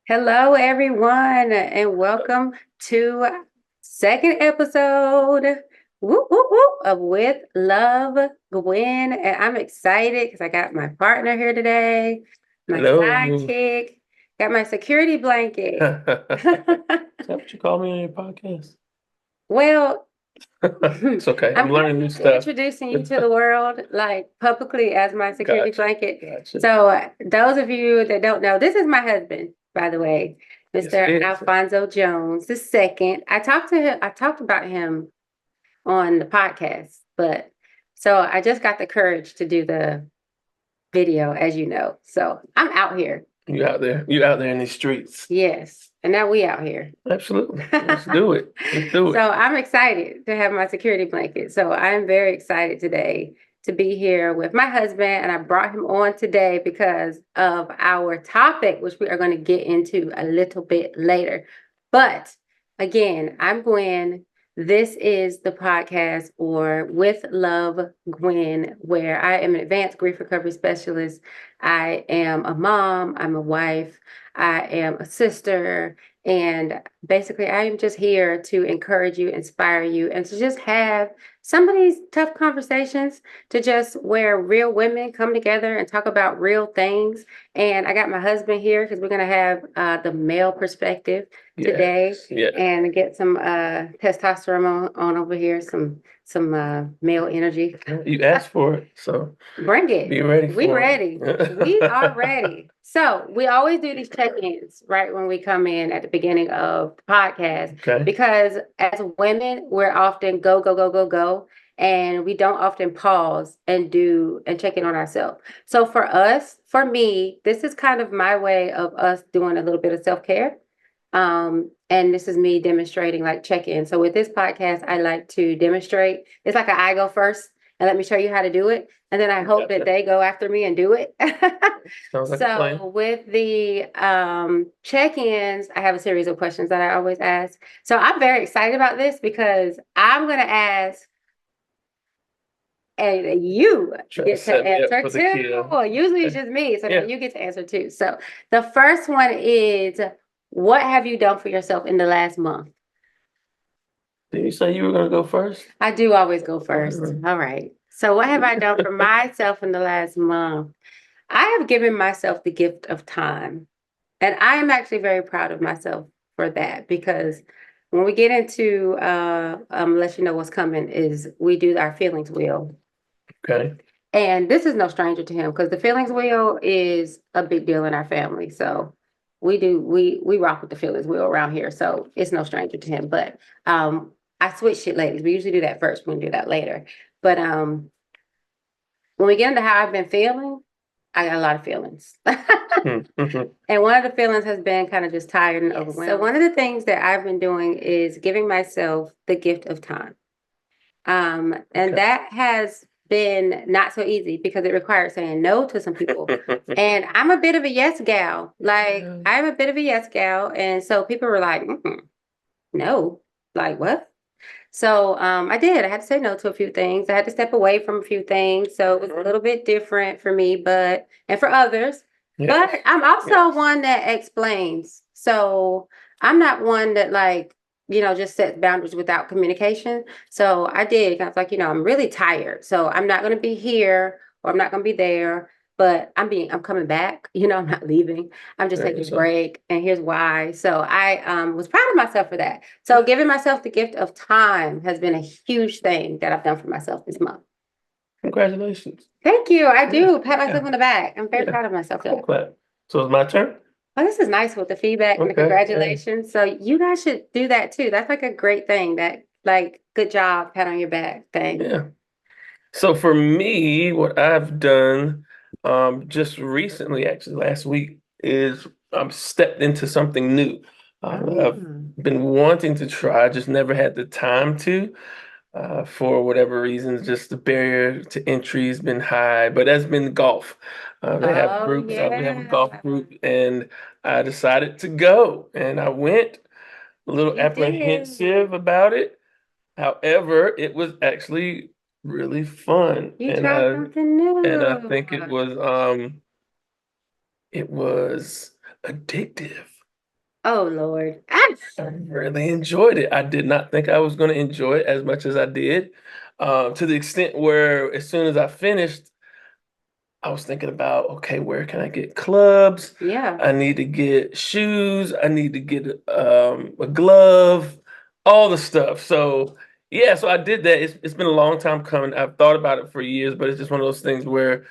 Hello, everyone, and welcome to second episode of With Love, Gwen. And I'm excited because I got my partner here today, my Hello. sidekick, got my security blanket. Is that what you call me on your podcast? Well, It's okay. I'm learning new stuff. introducing you to the world, like publicly as my security Gotcha. blanket. Gotcha. So, those of you that don't know, this is my husband, by the way, Yes, Mr. it is. Alfonzo Jones II. I talked about him on the podcast, but so I just got the courage to do the video, as you know. So I'm out here. You out there. You out there in these streets. Yes. And now we out here. Absolutely. Let's do it. Let's do it. So I'm excited to have my security blanket. So I'm very excited today to be here with my husband. And I brought him on today because of our topic, which we are going to get into a little bit later. But again, I'm Gwen. This is the podcast, or With Love, Gwen, where I am an advanced grief recovery specialist. I am a mom, I'm a wife, I am a sister, and basically I am just here to encourage you, inspire you, and to just have some of these tough conversations, to just where real women come together and talk about real things. And I got my husband here because we're going to have the male perspective today, Yes. and get some testosterone on over here, some male energy. You asked for it, so Bring it. be ready We for ready. it. We are ready. So we always do these check-ins right when we come in at the beginning of the podcast, Okay. because as women, we're often go, go, go, go, go. And we don't often pause and check in on ourselves. So for me, this is kind of my way of us doing a little bit of self-care. And this is me demonstrating, like, check-in. So with this podcast, I like to demonstrate. It's like I go first and let me show you how to do it. And then I hope that they go after me and do it. Sounds like a plan. So with the check-ins, I have a series of questions that I always ask. So I'm very excited about this because I'm going to ask, and you get to answer too. Well, usually it's just me, so you get to answer too. So the first one is, what have you done for yourself in the last month? Did you say you were going to go first? I do always go first. All right. So what have I done for myself in the last month? I have given myself the gift of time. And I am actually very proud of myself for that, because when we get into let you know what's coming, is we do our feelings wheel. Okay. And this is no stranger to him, because the feelings wheel is a big deal in our family. So we rock with the feelings wheel around here. So it's no stranger to him. But I switched it, ladies. We usually do that first. We're gonna do that later. But when we get into how I've been feeling, I got a lot of feelings. And one of the feelings has been kind of just tired and overwhelmed. So one of the things that I've been doing is giving myself the gift of time. And that has been not so easy, because it required saying no to some people. And I'm a bit of a yes gal. Like, I'm a bit of a yes gal. And so people were like, no, like, what? So I did. I had to say no to a few things. I had to step away from a few things. So it was a little bit different for me, and for others. But I'm also one that explains. So I'm not one that, like, just sets boundaries without communication. So I did. I was like, I'm really tired. So I'm not going to be here, or I'm not going to be there. But I'm coming back. I'm not leaving. I'm just taking a break, and here's why. So I was proud of myself for that. So giving myself the gift of time has been a huge thing that I've done for myself this month. Congratulations. Thank you. I do pat myself on the back. I'm very proud of myself. Clap. So it's my turn? Oh, this is nice with the feedback and the congratulations. So you guys should do that too. That's like a great thing, that, like, good job, pat on your back thing. Yeah. So for me, what I've done just recently, actually last week, is I've stepped into something new. I've been wanting to try, just never had the time to. For whatever reasons, just the barrier to entry has been high, but that's been golf. They have Oh, groups, we have a yeah. golf group, and I decided to go, and I went a little You did. apprehensive about it. However, it was actually really fun, You tried something and I new. think it was addictive. Oh, Lord. Ah, I really enjoyed it. I did not think I was going to enjoy it as much as I did, to the extent where as soon as I finished, I was thinking about, okay, where can I get clubs? yeah. I need to get shoes. I need to get a glove, all the stuff. So yeah, so I did that. It's been a long time coming. I've thought about it for years, but it's just one of those things where,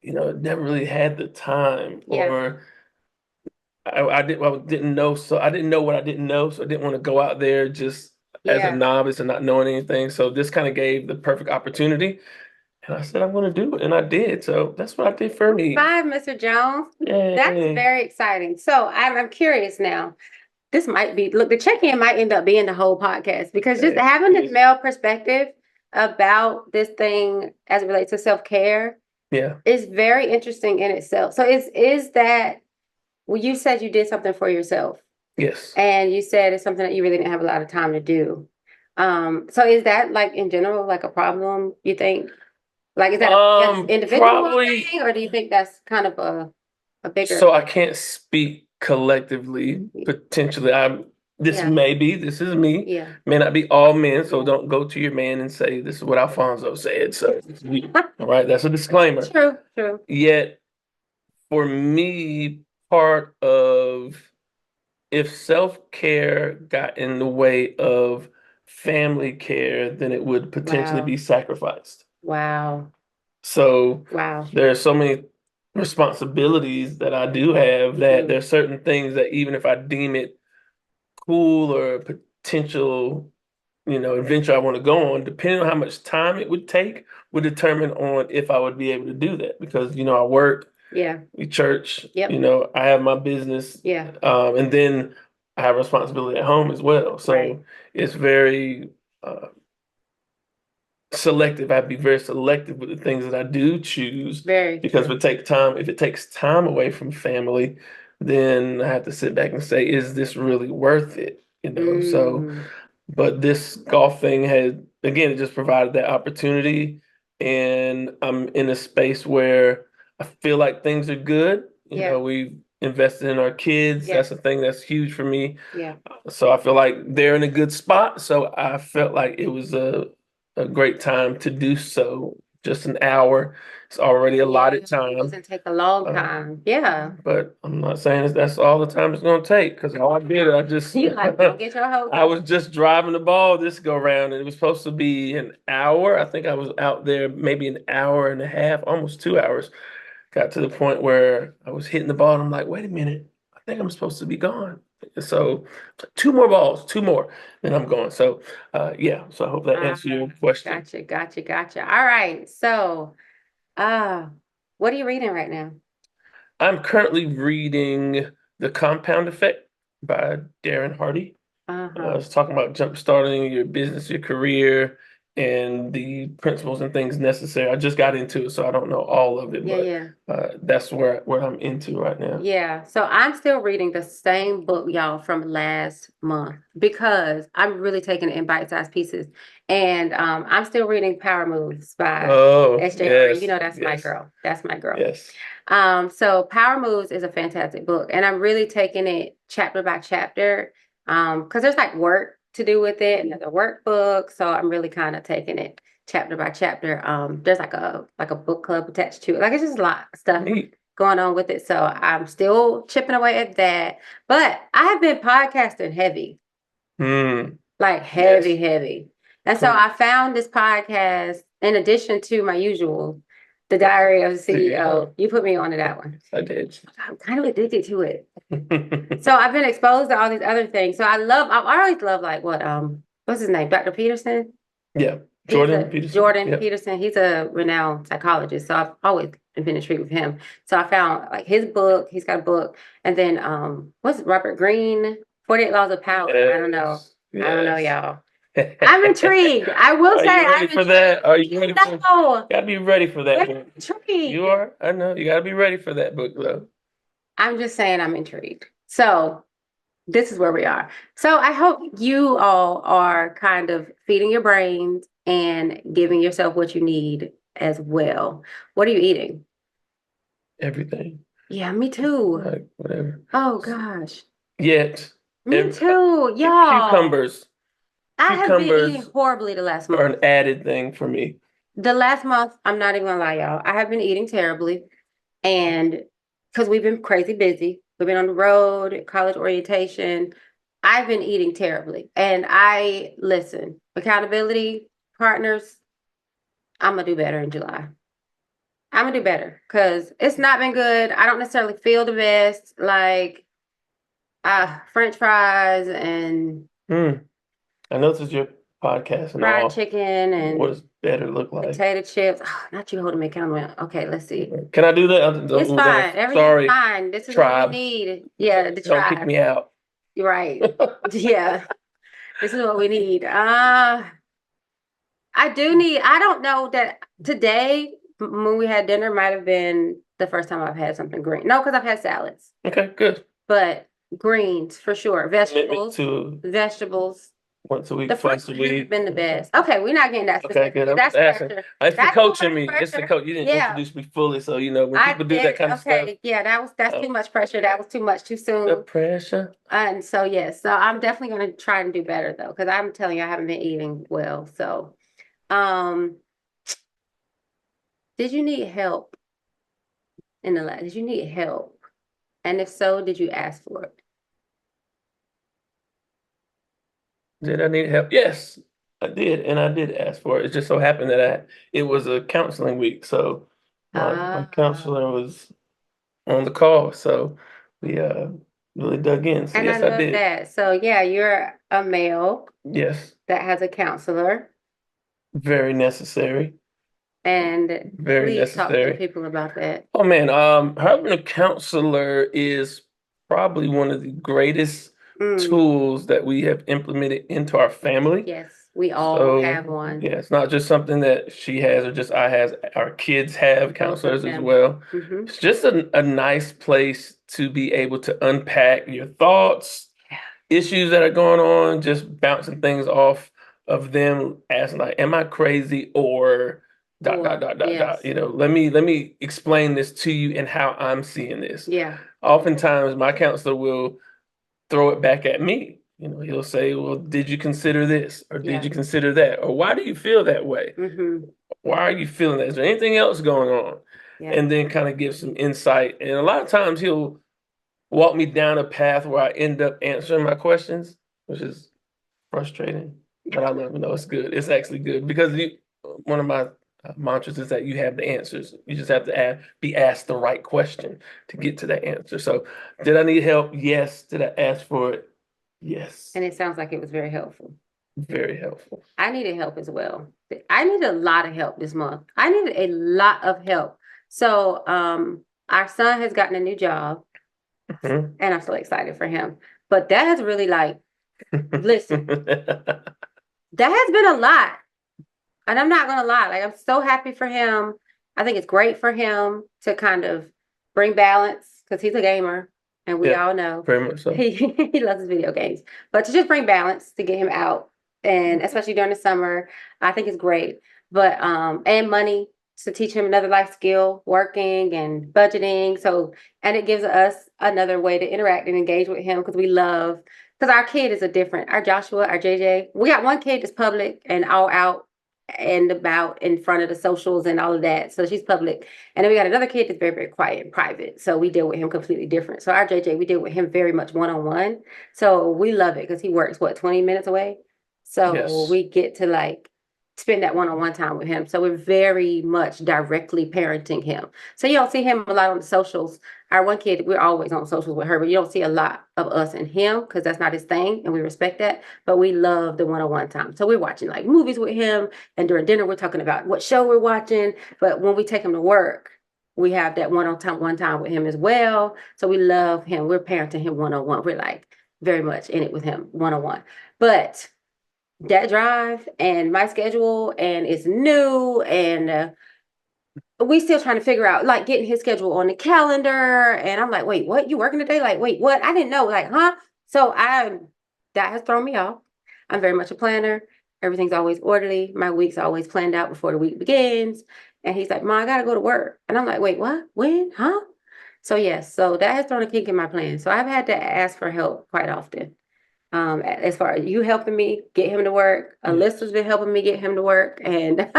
never really had the time, Yeah. or I didn't know, so I didn't know what I didn't know, so I didn't want to go out there just as a Yeah. novice and not knowing anything. So this kind of gave the perfect opportunity, and I said I'm going to do it, and I did. So that's what I did for me. Bye, Mr. Jones. That's Yay. very exciting. So I'm curious now. This might be, look, the check-in might end up being the whole podcast because just having this male perspective about this thing as it relates to self-care Yeah. is very interesting in itself. So is that, well, you said you did something for yourself Yes. and you said it's something that you really didn't have a lot of time to do. So is that like in general, like a problem, you think? Like, is that a individual Probably. thing, or do you think that's kind of a bigger? So I can't speak collectively. Potentially, this Yeah. this is me. Yeah. May not be all men, so Yeah. don't go to your man and say this is what Alfonso said. So it's me. All right, that's a disclaimer. True. True. Yet for me, part of if self-care got in the way of family care, then it would potentially Wow. be sacrificed. Wow. So Wow. there are so many responsibilities that I do have that there are certain things that even if I deem it cool or a potential, adventure I want to go on, depending on how much time it would take, would determine on if I would be able to do that. Because, I work, Yeah. we church, Yep. I have my business, Yeah. and then I have responsibility at home as well. So Right. it's very selective. I'd be very selective with the things that I do choose Very because true. if it takes time away from family, then I have to sit back and say, is this really worth it? So, Mm. but this golf thing had, again, it just provided that opportunity. And I'm in a space where I feel like things are good. Yeah. We've invested in our kids. Yeah. That's a thing that's huge for me. Yeah. So I feel like they're in a good spot. So I felt like it was a great time to do so. Just an hour. It's already allotted It time. doesn't take a long Uh, time. Yeah. But I'm not saying that's all the time it's going to take because all I did, You like, don't get your hopes I up. was just driving the ball this go round, and it was supposed to be an hour. I think I was out there maybe an hour and a half, almost 2 hours. Got to the point where I was hitting the ball, and I'm like, wait a minute, I think I'm supposed to be gone. So, two more balls, two more, then I'm going. So, yeah. So I hope that answers your question. Gotcha. All right. So, uh, what are you reading right now? I'm currently reading The Compound Effect by Darren Hardy. It's talking about jumpstarting your business, your career, and the principles and things necessary. I just got into it, so I don't know all of it, but that's where I'm into right now. Yeah. So I'm still reading the same book, y'all, from last month because I'm really taking it in bite-sized pieces. And I'm still reading Power Moves by SJR. Yes, That's my yes, girl. That's my girl. yes. So Power Moves is a fantastic book, and I'm really taking it chapter by chapter. Because there's like work to do with it, and there's a workbook. So I'm really kind of taking it chapter by chapter. There's like a book club attached to it. Like it's just a lot of stuff Neat. going on with it. So I'm still chipping away at that. But I have been podcasting heavy. Like heavy. And so I found this podcast in addition to my usual, The Diary of the CEO. You put me on to that one. I did. I'm kind of addicted to it. So I've been exposed to all these other things. So I always love like what's his name? Dr. Peterson? Yeah. Jordan Yep. Peterson. He's a renowned psychologist. So I've always been intrigued with him. So I found like his book. He's got a book, and then what's Robert Greene, 48 Laws of Power. I don't know. Yes. I don't know, Yes. y'all. I'm intrigued. I will Are say you ready I'm for intrigued. that? Are you ready for? No, Gotta be ready for that I'm book. intrigued. You are? I know. You gotta be ready for that book, though. I'm just saying I'm intrigued. So this is where we are. So I hope you all are kind of feeding your brains and giving yourself what you need as well. What are you eating? Everything. Yeah, me too. Like, whatever. Oh gosh. Yet, Me too, y'all. cucumbers. I have been eating Cucumbers horribly the last are month. an added thing for me. The last month, I'm not even gonna lie, y'all. I have been eating terribly. And because we've been crazy busy, we've been on the road, college orientation. I've been eating terribly. And I listen, accountability partners, I'm gonna do better in July. I'm gonna do better because it's not been good. I don't necessarily feel the best. Like French fries and Hmm. I know this is your podcast and fried all. chicken What and does better look like? potato chips. Not you holding me accountable. Okay, let's see. Can I do that? It's fine. Everything's Sorry, fine. This is what we tribe. need. Yeah, the Don't kick tribe. me out. You're right. Yeah, this is what we need. I do need, I don't know that today when we had dinner might have been the first time I've had something green. No, because I've had salads, Okay, good. but greens for sure. Commitment to Vegetables. once a The week, fruit twice a has week. been the best. Okay, we're not getting that Okay, specific. good. I'm just That's asking. pressure. It's the That's coaching too me. much It's the pressure. coach. You didn't Yeah, introduce me fully, so when I people do that did. kind of stuff, Okay, yeah, that's oh, too much pressure. That was too much too the soon. pressure. And so yes, so I'm definitely gonna try and do better though, because I'm telling you, I haven't been eating well. So, um, did you need help in the last? Did you need help? And if so, did you ask for it? Did I need help? Yes, I did, and I did ask for it. It just so happened that it was a counseling week, so my Ah, counselor was on the call, so we really dug in. So and I yes, I love did. that. So yeah, you're a male Yes, that has a counselor, very necessary. and Very please talk to the necessary. people about that. Oh man, having a counselor is probably one of the greatest Mm, tools that we have implemented into our family. yes, we all have So one. yeah, it's not just something that she has or just I has. Our kids have Both of counselors as them. well. Hmm. It's just a nice place to be able to unpack your thoughts, issues that are going on, just bouncing things off of them, asking like, "Am I crazy?" or dot dot Or dot dot dot. yes, Let me explain this to you and how I'm seeing this. yeah, Oftentimes, my counselor will throw it back at me. He'll say, "Well, did you consider this, or did yeah. you consider that, or why do you feel that way? Hmm. Why are you feeling that? Is there anything else going on?" Yeah. And then kind of give some insight. And a lot of times he'll walk me down a path where I end up answering my questions, which is frustrating, but I love it. No, it's good. It's actually good because one of my mantras is that you have the answers. You just have to be asked the right question to get to that answer. So, did I need help? Yes. Did I ask for it? Yes. And it sounds like it was very helpful. Very helpful. I needed help as well. I needed a lot of help this month. I needed a lot of help. So, our son has gotten a new job, Mhm. and I'm so excited for him. But that has really listen, that has been a lot. And I'm not gonna lie, like I'm so happy for him. I think it's great for him to kind of bring balance because he's a gamer, and we Yeah, all know very much so. he loves his video games. But to just bring balance to get him out, and especially during the summer, I think it's great. But and money to teach him another life skill, working and budgeting. So and it gives us another way to interact and engage with him because we love because our kid is a different. Our Joshua, our JJ, we got one kid that's public and all out and about in front of the socials and all of that. So she's public. And then we got another kid that's very, very quiet and private. So we deal with him completely different. So our JJ, we deal with him very much one-on-one. So we love it because he works, 20 minutes away? So Yes. we get to spend that one-on-one time with him. So we're very much directly parenting him. So you don't see him a lot on the socials. Our one kid, we're always on socials with her, but you don't see a lot of us and him because that's not his thing, and we respect that. But we love the one-on-one time. So we're watching like movies with him, and during dinner we're talking about what show we're watching. But when we take him to work, we have that one-on-one time with him as well. So we love him. We're parenting him one-on-one. We're like very much in it with him one-on-one. But that drive and my schedule, and it's new, and we still trying to figure out like getting his schedule on the calendar. And I'm like, wait, what? You working today? Like, wait, what? I didn't know. Like, huh? So that has thrown me off. I'm very much a planner. Everything's always orderly. My week's always planned out before the week begins. And he's like, Mom, I gotta go to work. And I'm like, wait, what? When? Huh? So yes, so that has thrown a kink in my plan. So I've had to ask for help quite often. As far as you helping me get him to work, Alyssa's been helping me get him to work, and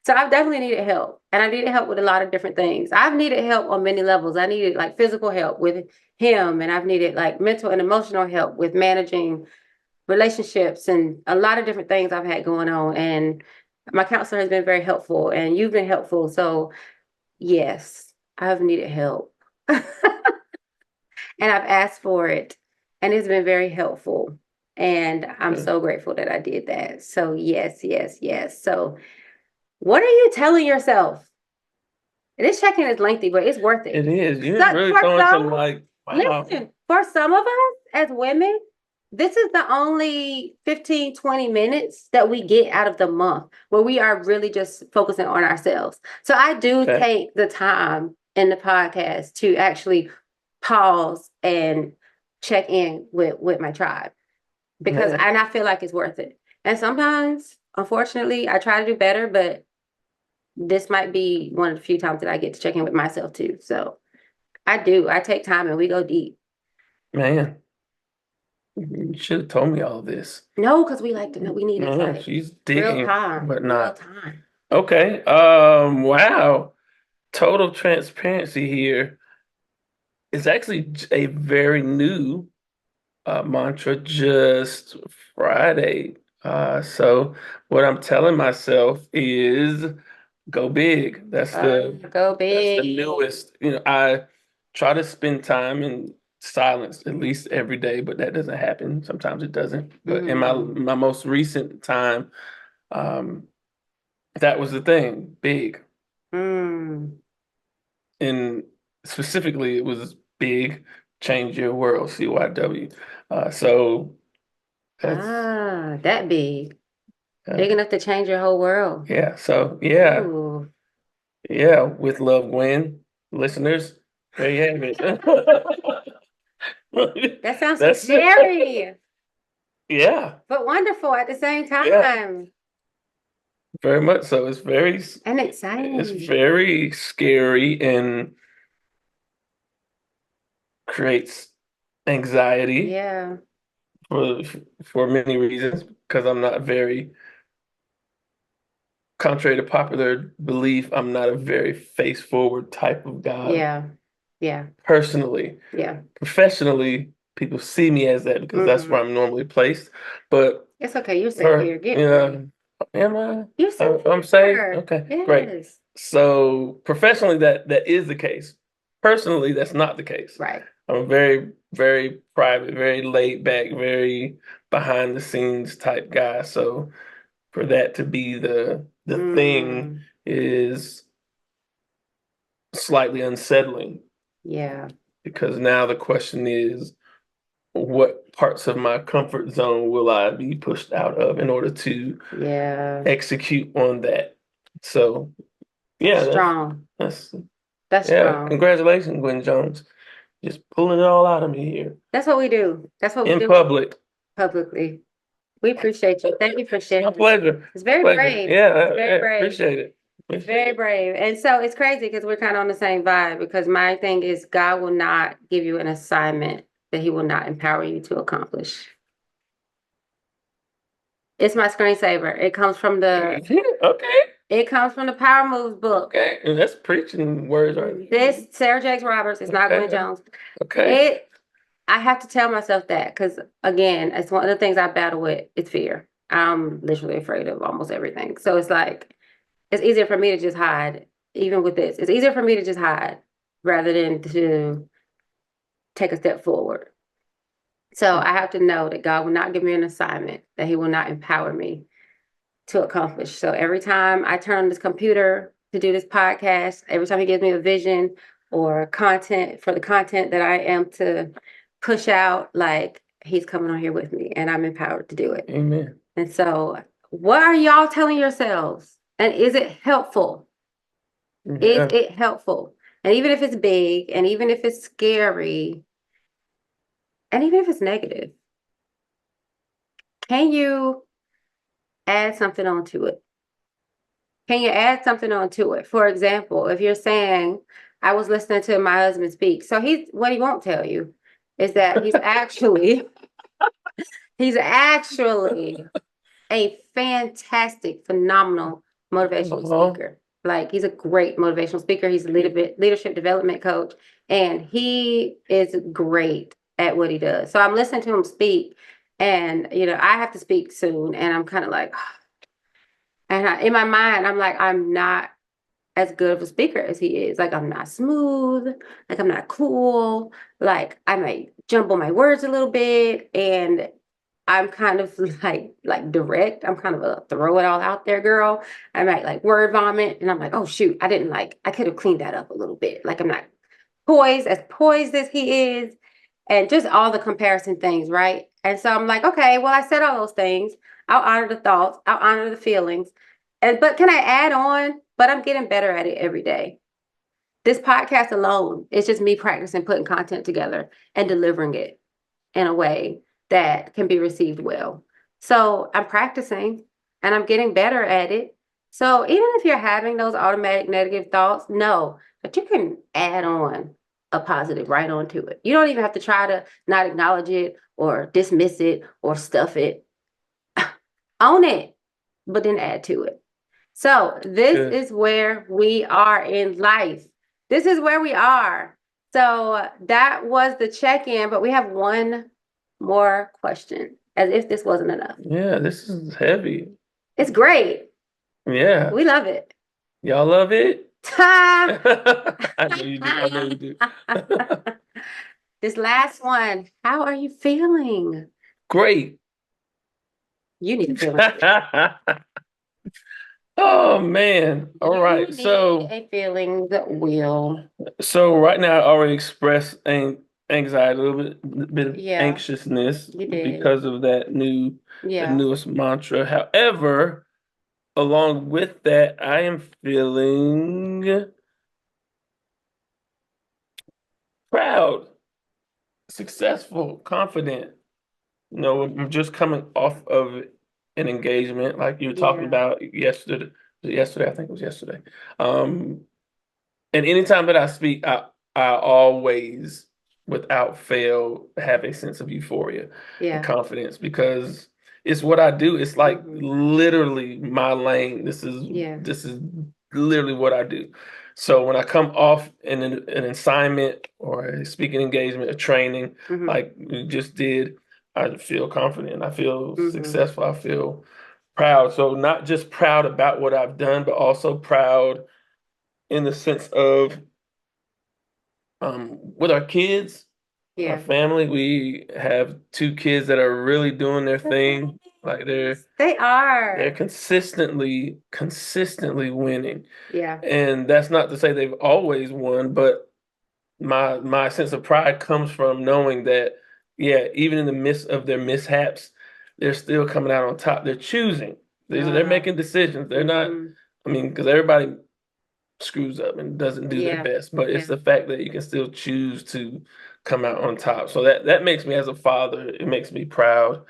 so I've definitely needed help, and I needed help with a lot of different things. I've needed help on many levels. I needed like physical help with him, and I've needed like mental and emotional help with managing relationships and a lot of different things I've had going on. And my counselor has been very helpful, and you've been helpful. So yes, I've needed help, and I've asked for it, and it's been very helpful. And I'm so grateful that I did that. So yes, yes, yes. So what are you telling yourself? This check-in is lengthy, but it's worth it. It is. You're So really for throwing some some, like, wow. listen, for some of us as women, this is the only 15, 20 minutes that we get out of the month where we are really just focusing on ourselves. So I do Okay. take the time in the podcast to actually pause and check in with my tribe because Yeah. and I feel like it's worth it. And sometimes, unfortunately, I try to do better, but this might be one of the few times that I get to check in with myself too. So I do. I take time and we go deep. Man, you should have told me all of this. No, because we like to know. We need it No, like she's real digging, time. but Real not. time. Okay. Wow. Total transparency here. It's actually a very new mantra just Friday. So what I'm telling myself is go big. Go That's the big. newest. I try to spend time in silence at least every day, but that doesn't happen. Sometimes it doesn't. But in Mm, my most recent time, um, that was the thing, big. mm. And specifically it was big, change your world, CYW. So that's That big. uh, Big enough to change your whole world. yeah. So Ooh, yeah. With love, Gwen, listeners, there you have it. that sounds That's scary, yeah, but wonderful at the same yeah, time very much so. and It's exciting. very scary and creates anxiety Yeah, for for many reasons because I'm not very contrary to popular belief, I'm not a very face forward type of guy yeah, yeah, personally. yeah. Professionally, people see me as that because that's where Hmm. I'm normally placed. But It's okay. You're safe her, here. Get free. am I? You're safe I'm safe. here. Okay, great. Yes. So professionally, that is the case. Personally, that's not the case. Right. I'm a very, very private, very laid back, very behind the scenes type guy. So for that to be the thing Mm, is slightly unsettling yeah. because now the question is what parts of my comfort zone will I be pushed out of in order to Yeah. execute on that? So yeah, Strong. that's That's yeah, strong. congratulations, Gwen Jones. Just pulling it all out of me here That's what we do. That's what we in do public. publicly. We appreciate you. Thank you for My sharing. pleasure. It's very Pleasure. brave. Yeah, It's very brave. appreciate it. It's very brave. And so it's crazy because we're kind of on the same vibe because my thing is God will not give you an assignment that he will not empower you to accomplish. It's my screensaver. Okay. It comes from the Power Moves book. Okay, and that's preaching words right there. This Sarah Jakes Roberts is not Gwen Okay, Jones. okay. It I have to tell myself that because again, it's one of the things I battle with. It's fear. I'm literally afraid of almost everything. So it's like, it's easier for me to just hide, even with this. It's easier for me to just hide rather than to take a step forward. So I have to know that God will not give me an assignment that He will not empower me to accomplish. So every time I turn on this computer to do this podcast, every time He gives me a vision or content for the content that I am to push out, like He's coming on here with me and I'm empowered to do it. Amen. And so, what are y'all telling yourselves? And is it helpful? Is Yeah. it helpful? And even if it's big, and even if it's scary, and even if it's negative, can you add something onto it? Can you add something onto it? For example, if you're saying, I was listening to my husband speak. So what he won't tell you is that he's actually a fantastic, phenomenal motivational Uh-huh. speaker. Like he's a great motivational speaker. He's a leadership development coach, and he is great at what he does. So I'm listening to him speak, and I have to speak soon, and I'm kind of like, in my mind, I'm like, I'm not as good of a speaker as he is. Like I'm not smooth, like I'm not cool, like I might jumble my words a little bit, and I'm kind of like direct. I'm kind of a throw it all out there girl. I might like word vomit, and I'm like, oh shoot, I could have cleaned that up a little bit. Like I'm not poised as he is, and just all the comparison things, right? And so I'm like, okay, well, I said all those things. I'll honor the thoughts, I'll honor the feelings. But can I add on? But I'm getting better at it every day. This podcast alone, it's just me practicing putting content together and delivering it in a way that can be received well. So I'm practicing and I'm getting better at it. So even if you're having those automatic negative thoughts, know that you can add on a positive right onto it. You don't even have to try to not acknowledge it or dismiss it or stuff it. Own it, but then add to it. So this Good. is where we are in life. This is where we are. So that was the check-in, but we have one more question, as if this wasn't enough. Yeah, this is heavy. It's great. Yeah. We love it. Y'all love it? Ta! I know you do. I know you do. This last one. How are you feeling? Great. You need to feel it. Oh man. All You right. need So a feeling that will. right now I already expressed anxiety, a bit of Yeah, anxiousness you did. because of the Yeah. newest mantra. However, along with that, I am feeling proud, successful, confident. I'm just coming off of an engagement like you were talking Yeah. about yesterday. Yesterday, I think it was yesterday. Um, and anytime that I speak, I always, without fail, have a sense of euphoria and Yeah. confidence because it's what I do. It's like Hmm. literally my lane. Yeah. This is literally what I do. So when I come off an assignment or a speaking engagement, a training Hmm. like we just did, I feel confident. I feel Hmm. successful. I feel proud. So not just proud about what I've done, but also proud in the sense of with our kids, our Yeah. family, we have two kids that are really doing their thing. Like They they're are. consistently winning. Yeah. And that's not to say they've always won, but my sense of pride comes from knowing that, yeah, even in the midst of their mishaps, they're still coming out on top. They're choosing. They're Uh, making decisions. They're not, hmm. I mean, because everybody screws up and doesn't do their Yeah. best, but it's Yeah. the fact that you can still choose to come out on top. So that makes me as a father, it makes me proud.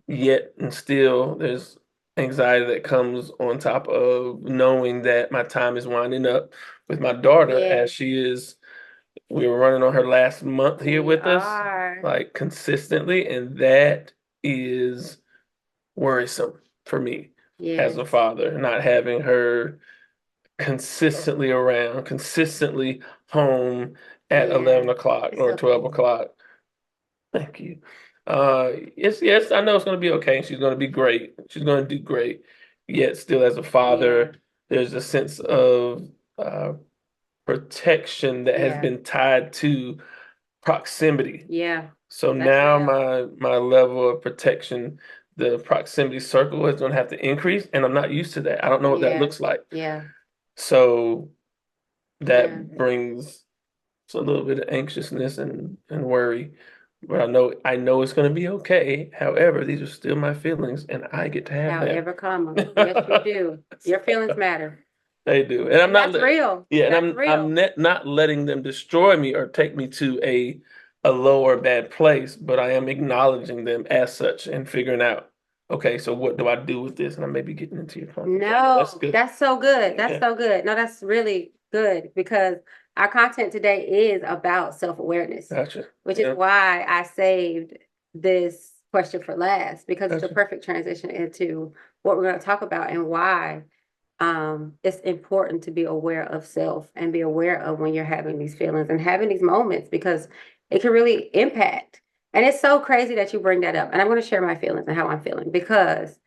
Yet and still, there's anxiety that comes on top of knowing that my time is winding up with my daughter Yeah. as she is. We were running on her last month here We with us, are. like consistently, and that is worrisome for me as Yes. a father, not having her consistently around, consistently home at 11 Yeah. o'clock It's or 12 okay. o'clock. Thank you. Yes, I know it's going to be okay. And she's going to be great. She's going to do great. Yet still, as a Yeah, father, there's a sense of uh, protection that has yeah, been tied to proximity. yeah. So That's now real. my level of protection, the proximity circle is going to have to increase, and I'm not used to that. I don't know what that Yeah, looks like. yeah, So yeah, that brings a little bit of anxiousness and worry. But I know it's going to be okay. However, these are still my feelings, and I get to have them. however, comma. Yes, you do. Your feelings matter. They do, and I'm And not that's let real. yeah, and That's I'm real. not letting them destroy me or take me to a low or bad place, but I am acknowledging them as such and figuring out, okay, so what do I do with this? And I may be getting into your content. That's No, good. that's so good. That's Yeah, so good. No, that's really good because our content today is about self-awareness, gotcha. which is Yeah, why I saved this question for last because it's a gotcha. perfect transition into what we're going to talk about and why it's important to be aware of self and be aware of when you're having these feelings and having these moments because it can really impact. And it's so crazy that you bring that up. And I'm going to share my feelings and how I'm feeling because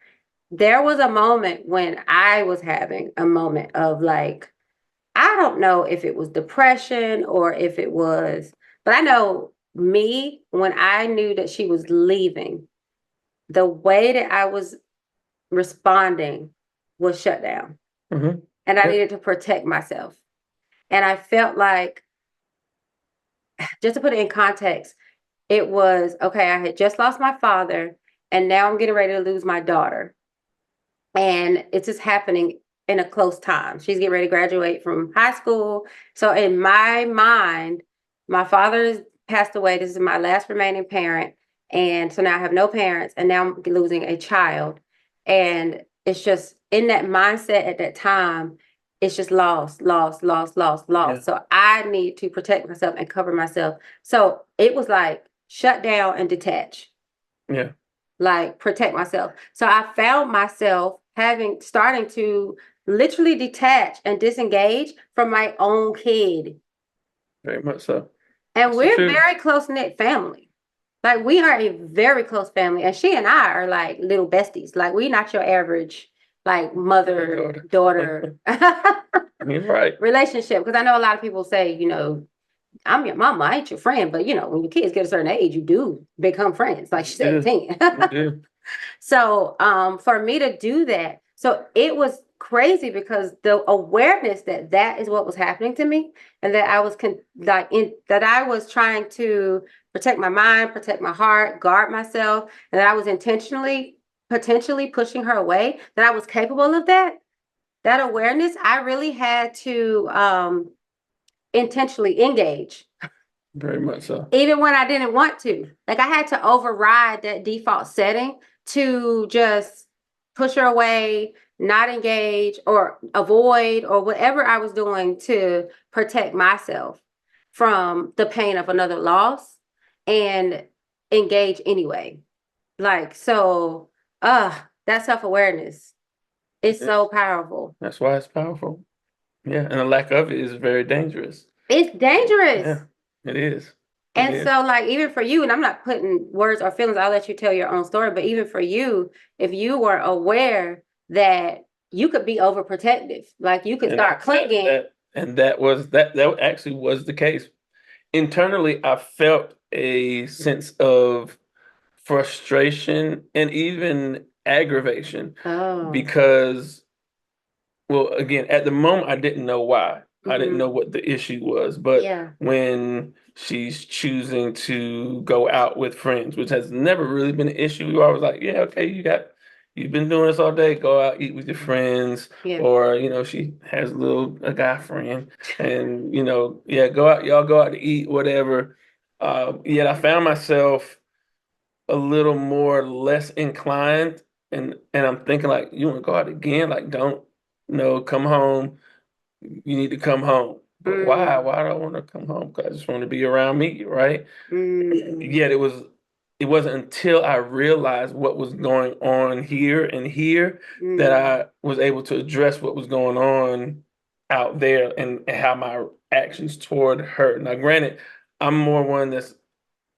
there was a moment when I was having a moment of like, I don't know if it was depression or if it was, but I know me, when I knew that she was leaving, the way that I was responding was shut down. Hmm. And I Yeah. needed to protect myself. And I felt like, just to put it in context, it was okay, I had just lost my father, and now I'm getting ready to lose my daughter. And it's just happening in a close time. She's getting ready to graduate from high school. So in my mind, my father has passed away. This is my last remaining parent. And so now I have no parents, and now I'm losing a child. And it's just in that mindset at that time, it's just lost, lost, lost, lost, Yeah. lost. So I need to protect myself and cover myself. So it was like shut down and detach, Yeah. like protect myself. So I found myself starting to literally detach and disengage from my own kid. Very much so. And That's the we're truth. very close knit family. Like we are a very close family. And she and I are like little besties. Like we're not your average like My mother daughter. daughter You're right. relationship. Because I know a lot of people say, I'm your mama, I ain't your friend. But when your kids get a certain age, you do become friends. Like she's You do. 18. You do. So for me to do that, so it was crazy because the awareness that that is what was happening to me, and that I was that I was trying to protect my mind, protect my heart, guard myself, and that I was intentionally, potentially pushing her away. That I was capable of that. That awareness, I really had to intentionally engage Very much so. even when I didn't want to. Like I had to override that default setting to just push her away, not engage or avoid or whatever I was doing to protect myself from the pain of another loss and engage anyway. Like so that self-awareness It is so is. powerful. That's why it's powerful. Yeah, and a lack of it is very dangerous. It's dangerous. Yeah, it is. It And is. so, like, even for you, and I'm not putting words or feelings, I'll let you tell your own story, but even for you, if you were aware that you could be overprotective, like you could And start clinging. that actually was the case. Internally, I felt a sense of frustration and even aggravation Oh, because, well, again, at the moment, I didn't know why. I didn't know mm-hmm. what the issue was. But Yeah. when she's choosing to go out with friends, which has never really been an issue, we were always like, yeah, okay, you've been doing this all day, go out, eat with your friends. Yeah. Or, she has a guy friend and, yeah, go out, y'all go out to eat, whatever. Yet I found myself a little more less inclined and I'm thinking like, you want to go out again? Like, don't no, come home. You need to come home. But why? Mm, Why do I want to come home? Because I just want to be around me, right? mm, Yet it wasn't until I realized what was going on here and here that mm, I was able to address what was going on out there and how my actions toward her. Now, granted, I'm more one that's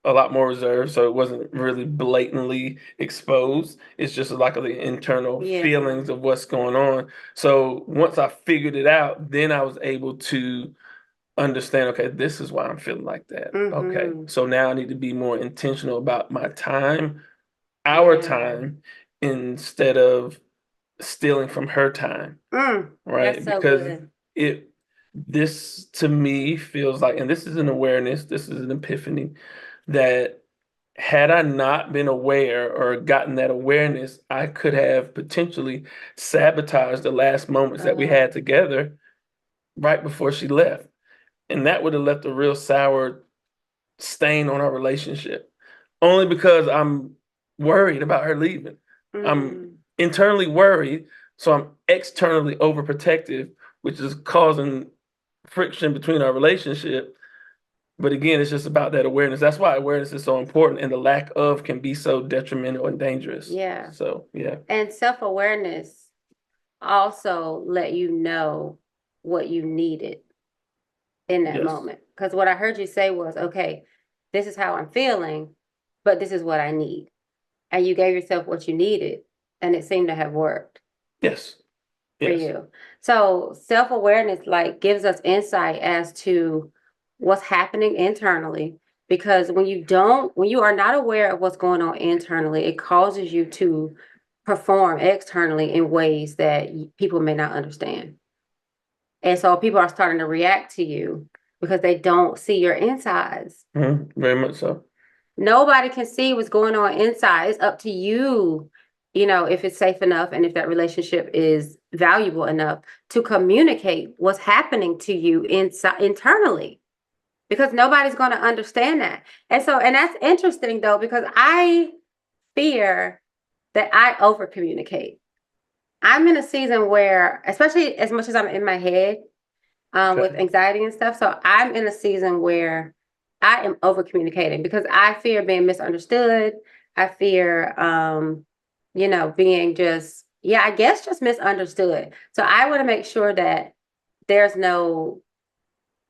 a lot more reserved, so it wasn't really blatantly exposed. It's just like the internal Yeah. feelings of what's going on. So once I figured it out, then I was able to understand, okay, this is why I'm feeling like that. Okay, Mm-hmm. so now I need to be more intentional about my time, our Yeah. time, instead of stealing from her time, That's right? so Because good. it this to me feels like, and this is an awareness, this is an epiphany, that had I not been aware or gotten that awareness, I could have potentially sabotaged the last moments that we Uh, had together right before she left. And that would have left a real sour stain on our relationship. Only because I'm worried about her leaving. I'm mm, internally worried, so I'm externally overprotective, which is causing friction between our relationship. But again, it's just about that awareness. That's why awareness is so important, and the lack of can be so detrimental and dangerous. yeah. So, yeah. And self-awareness also let you know what you needed in that Yes. moment. Because what I heard you say was, okay, this is how I'm feeling, but this is what I need. And you gave yourself what you needed, and it seemed to have worked Yes. for Yes. you. So self-awareness like gives us insight as to what's happening internally. Because when you are not aware of what's going on internally, it causes you to perform externally in ways that people may not understand. And so people are starting to react to you because they don't see your insides. Very much so. Nobody can see what's going on inside. It's up to you, if it's safe enough and if that relationship is valuable enough to communicate what's happening to you inside internally because nobody's going to understand that. And that's interesting though, because I fear that I over communicate. I'm in a season where, especially as much as I'm in my head, with Okay. anxiety and stuff. So I'm in a season where I am over communicating because I fear being misunderstood. I fear, being just, yeah, I guess just misunderstood. So I want to make sure that there's no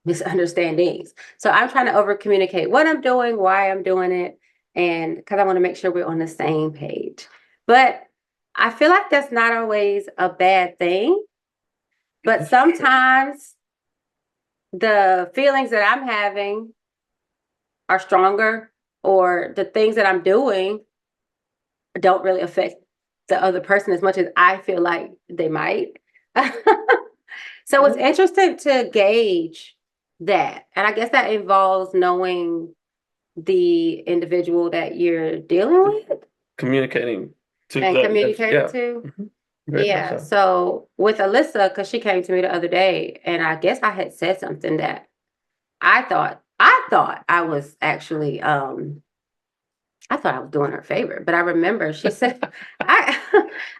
misunderstandings. So I'm trying to over communicate what I'm doing, why I'm doing it, and because I want to make sure we're on the same page. But I feel like that's not always a bad thing. But That's true. sometimes the feelings that I'm having are stronger, or the things that I'm doing don't really affect the other person as much as I feel like they might. So it's Yeah. interesting to gauge that. And I guess that involves knowing the individual that you're dealing with Communicating to and communicating yeah. to. Mhm. Very much Yeah. so. So with Alyssa, because she came to me the other day, and I guess I had said something that I thought I was actually I thought I was doing her a favor, but I remember she said I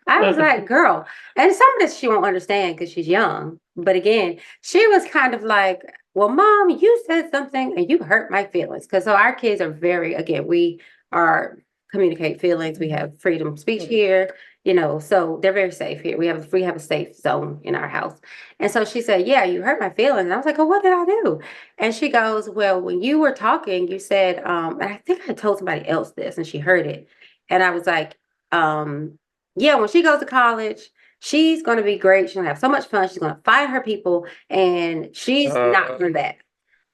I was like, girl, and some of this she won't understand because she's young. But again, she was kind of like, well, mom, you said something and you hurt my feelings. Cause so our kids are again, we are communicate feelings. We have freedom of speech here, so they're very safe here. We have a safe zone in our house. And so she said, yeah, you hurt my feelings. And I was like, oh, what did I do? And she goes, well, when you were talking, you said, and I think I told somebody else this and she heard it. And I was like, yeah, when she goes to college, she's going to be great. She's going to have so much fun. She's going to find her people and she's not Uh, for that.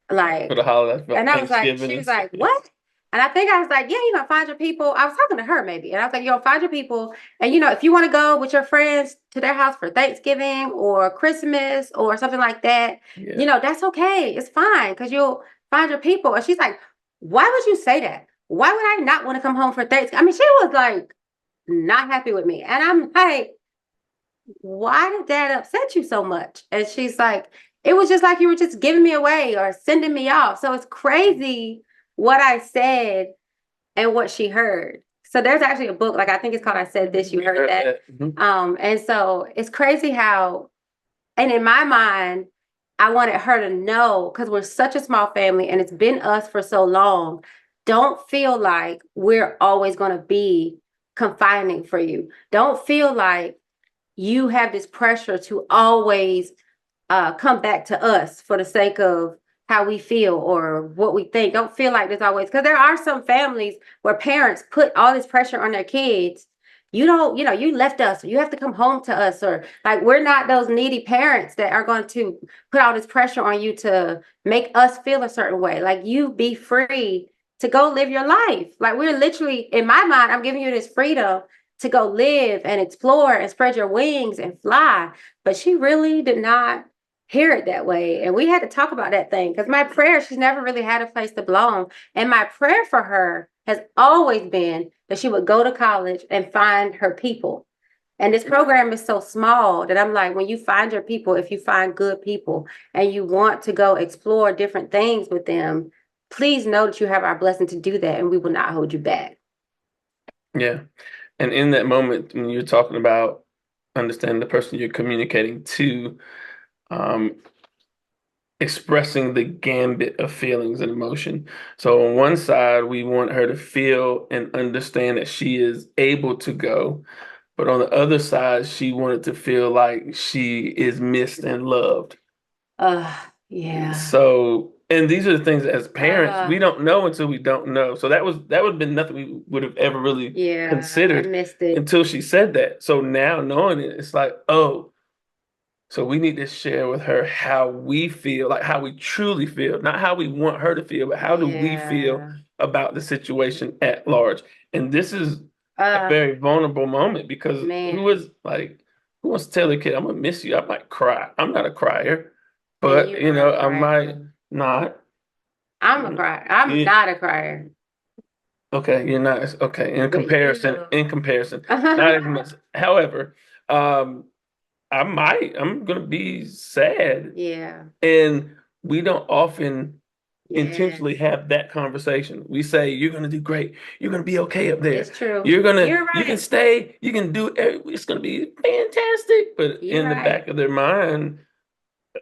for Like, the holidays, and about I was like, Thanksgiving she and was stuff. like, what? And I think I was like, yeah, you're gonna find your people. I was talking to her maybe. And I was like, you're gonna find your people. And if you want to go with your friends to their house for Thanksgiving or Christmas or something like that, Yeah. that's okay. It's fine because you'll find your people. And she's like, why would you say that? Why would I not want to come home for Thanksgiving? I mean, she was like not happy with me. And I'm like, why did that upset you so much? And she's like, it was just like you were just giving me away or sending me off. So it's crazy what I said and what she heard. So there's actually a book, like I think it's called I Said This, You We Heard heard That. that. Mhm. And so it's crazy how, and in my mind, I wanted her to know because we're such a small family and it's been us for so long. Don't feel like we're always going to be confining for you. Don't feel like you have this pressure to always come back to us for the sake of how we feel or what we think. Don't feel like there's always, because there are some families where parents put all this pressure on their kids. You don't, you left us, you have to come home to us, or like we're not those needy parents that are going to put all this pressure on you to make us feel a certain way. Like you be free to go live your life. Like we're literally, in my mind, I'm giving you this freedom to go live and explore and spread your wings and fly. But she really did not hear it that way. And we had to talk about that thing because my prayer, she's never really had a place to belong. And my prayer for her has always been that she would go to college and find her people. And this program is so small that I'm like, when you find your people, if you find good people and you want to go explore different things with them, please know that you have our blessing to do that and we will not hold you back. Yeah. And in that moment, when you're talking about understanding the person you're communicating to, um, expressing the gambit of feelings and emotion. So on one side, we want her to feel and understand that she is able to go. But on the other side, she wanted to feel like she is missed and loved. Yeah. So, and these are the things as parents we Uh, don't know until we don't know. So that would have been nothing we would have ever really yeah, I considered missed it. until she said that. So now knowing it, it's like, oh, so we need to share with her how we feel, like how we truly feel, not how we want her to feel, but how do we feel Yeah. about the situation at large. And this is a Uh, very vulnerable moment because man, who wants to tell a kid, I'm gonna miss you? I might cry. I'm not a crier, and but you are a I might crier. not. I'm a crier. I'm You, not a crier, okay, you're not okay. but you. In comparison, not as much. However, um, I'm gonna be sad, Yeah, and we don't often yes, intentionally have that conversation. We say, you're going to do great. You're going to be okay up there. it's true. You're You can right. stay. You can do, it's going to be fantastic. But You're in the right. back of their mind,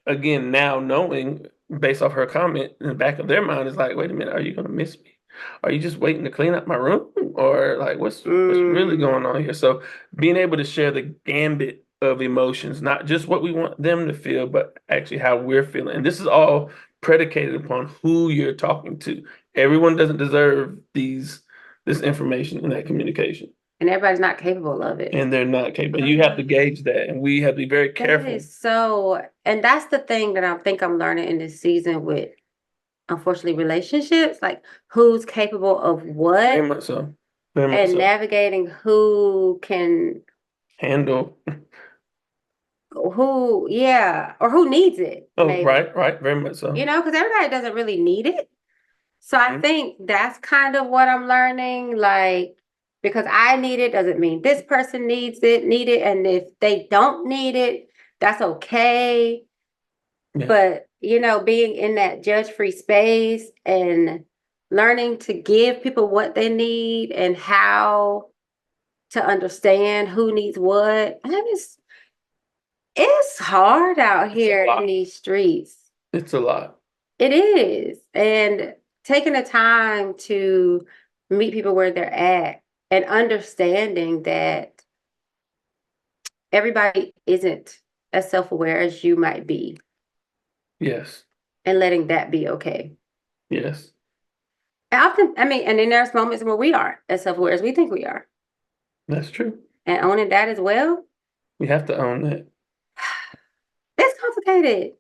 again, now knowing based off her comment in the back of their mind is like, wait a minute, are you going to miss me? Are you just waiting to clean up my room? Or like, what's really Mm, going on here? So being able to share the gambit of emotions, not just what we want them to feel, but actually how we're feeling. And this is all predicated upon who you're talking to. Everyone doesn't deserve this information and that communication. and everybody's not capable of it. And they're not capable. And you have Uh, to gauge that. And we have to be very that careful. is so, and that's the thing that I think I'm learning in this season with, unfortunately, relationships, like who's capable of Very what much so. Very much and so. navigating who can, Handle. who, yeah, or who needs it, Oh, maybe, right. Very much so. because everybody doesn't really need it. So I Mhm. think that's kind of what I'm learning. Like, because I need it doesn't mean this person need it. And if they don't need it, that's okay. Yeah. But, being in that judge-free space and learning to give people what they need and how to understand who needs what. It's hard out It's a here in lot. these streets. It's a lot. It is. And taking the time to meet people where they're at and understanding that everybody isn't as self-aware as you might be Yes. and letting that be okay. Yes. And often, and then there's moments where we are as self-aware as we think we are. That's true. And owning that as well, We have to own that. it's complicated.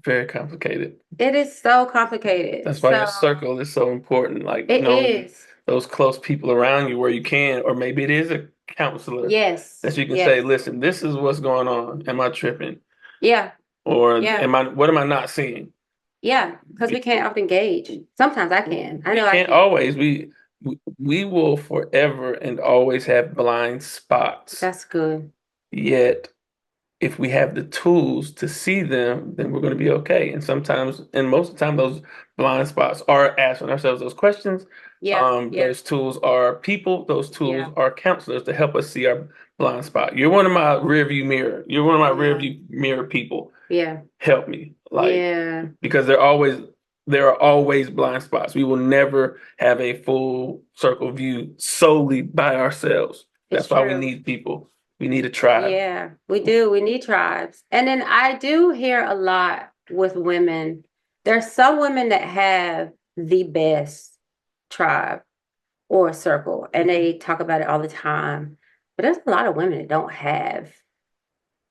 Very complicated. It is so complicated. That's why your So circle is so important. Like it knowing is. those close people around you where you can, or maybe it is a counselor Yes. that you can say, Yes. listen, this is what's going on. Am I tripping? Yeah. Or Yeah. what am I not seeing? Yeah. Because we can't often gauge. Sometimes I can. I We know I can't can. always. We will forever and always have blind spots. That's good. Yet if we have the tools to see them, then we're going to be okay. And sometimes, and most of the time, those blind spots are asking ourselves those questions. Yeah. Yeah. Those tools are people, those tools Yeah. are counselors to help us see our blind spot. You're one of my rear view mirror. You're one of my rear Yeah. view mirror people. Yeah. Help me. Like, Yeah. because there are always blind spots. We will never have a full circle view solely by ourselves. It's That's why we true. need people. We need a tribe. Yeah. We do. We need tribes. And then I do hear a lot with women. There's some women that have the best tribe or circle, and they talk about it all the time. But there's a lot of women that don't have,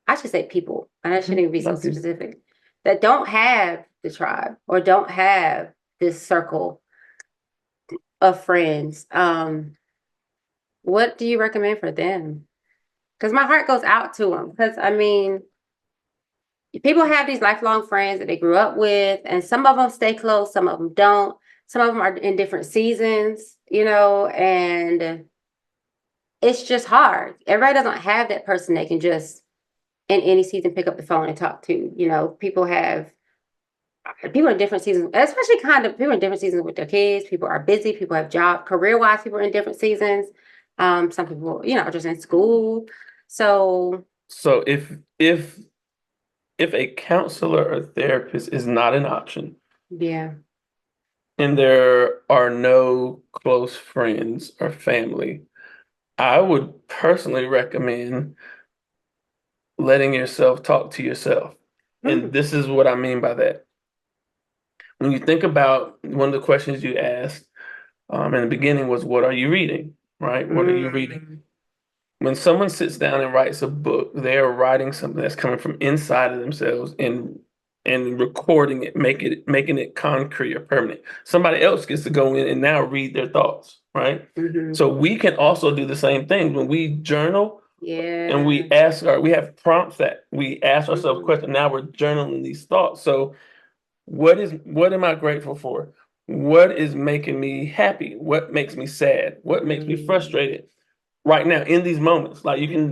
I should say people, and I shouldn't even be so Love people. specific, that don't have the tribe or don't have this circle of friends. What do you recommend for them? Because my heart goes out to them. Because I mean, people have these lifelong friends that they grew up with, and some of them stay close, some of them don't. Some of them are in different seasons, and it's just hard. Everybody doesn't have that person they can just in any season pick up the phone and talk to. People have people in different seasons, especially kind of people in different seasons with their kids. People are busy. People have job career wise. People are in different seasons. Some people, are just in school. So So if a counselor or therapist is not an option yeah. and there are no close friends or family, I would personally recommend letting yourself talk to yourself. And Mm, this is what I mean by that. When you think about one of the questions you asked in the beginning was, what are you reading? Right? What are you reading? mm, When someone sits down and writes a book, they're writing something that's coming from inside of themselves and recording it, making it concrete or permanent. Somebody else gets to go in and now read their thoughts, right? mhm. So we can also do the same thing when we journal and Yeah. we have prompts that we ask ourselves Mhm. questions. Now we're journaling these thoughts. So what am I grateful for? What is making me happy? What makes me sad? What makes me Mm, frustrated? Right now in these moments, like you can,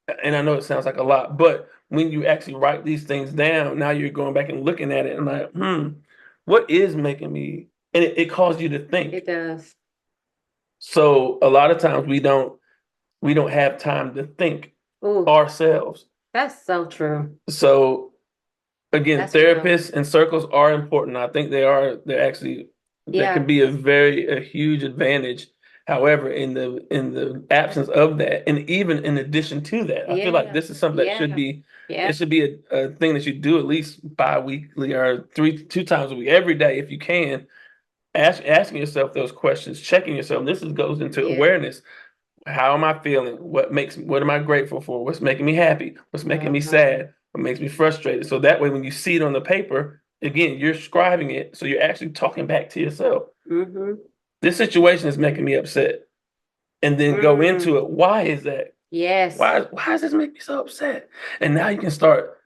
mhm. and I know it sounds like a lot, but when you actually write these things down, now you're going back and looking at it and like, what is making me, and it calls you to think. It does. So a lot of times we don't have time to think Ooh, ourselves. that's so true. So again, That's real. therapists and circles are important. I think they're actually that can Yeah. be a huge advantage. However, in the absence of that, and even in addition to that, I feel like Yeah. this is something that should Yeah. be it Yeah. should be a thing that you do at least bi-weekly or two times a week, every day if you can. Asking yourself those questions, checking yourself. Goes into Yeah. awareness. How am I feeling? What am I grateful for? What's making me happy? What's making me Uh-huh. sad? What makes me frustrated? So that way, when you see it on the paper, again, you're scribing it. So you're actually talking back to yourself. Mhm. This situation is making me upset. And then go into Mm. it. Why is that? Yes. Why does this make me so upset? And now you can start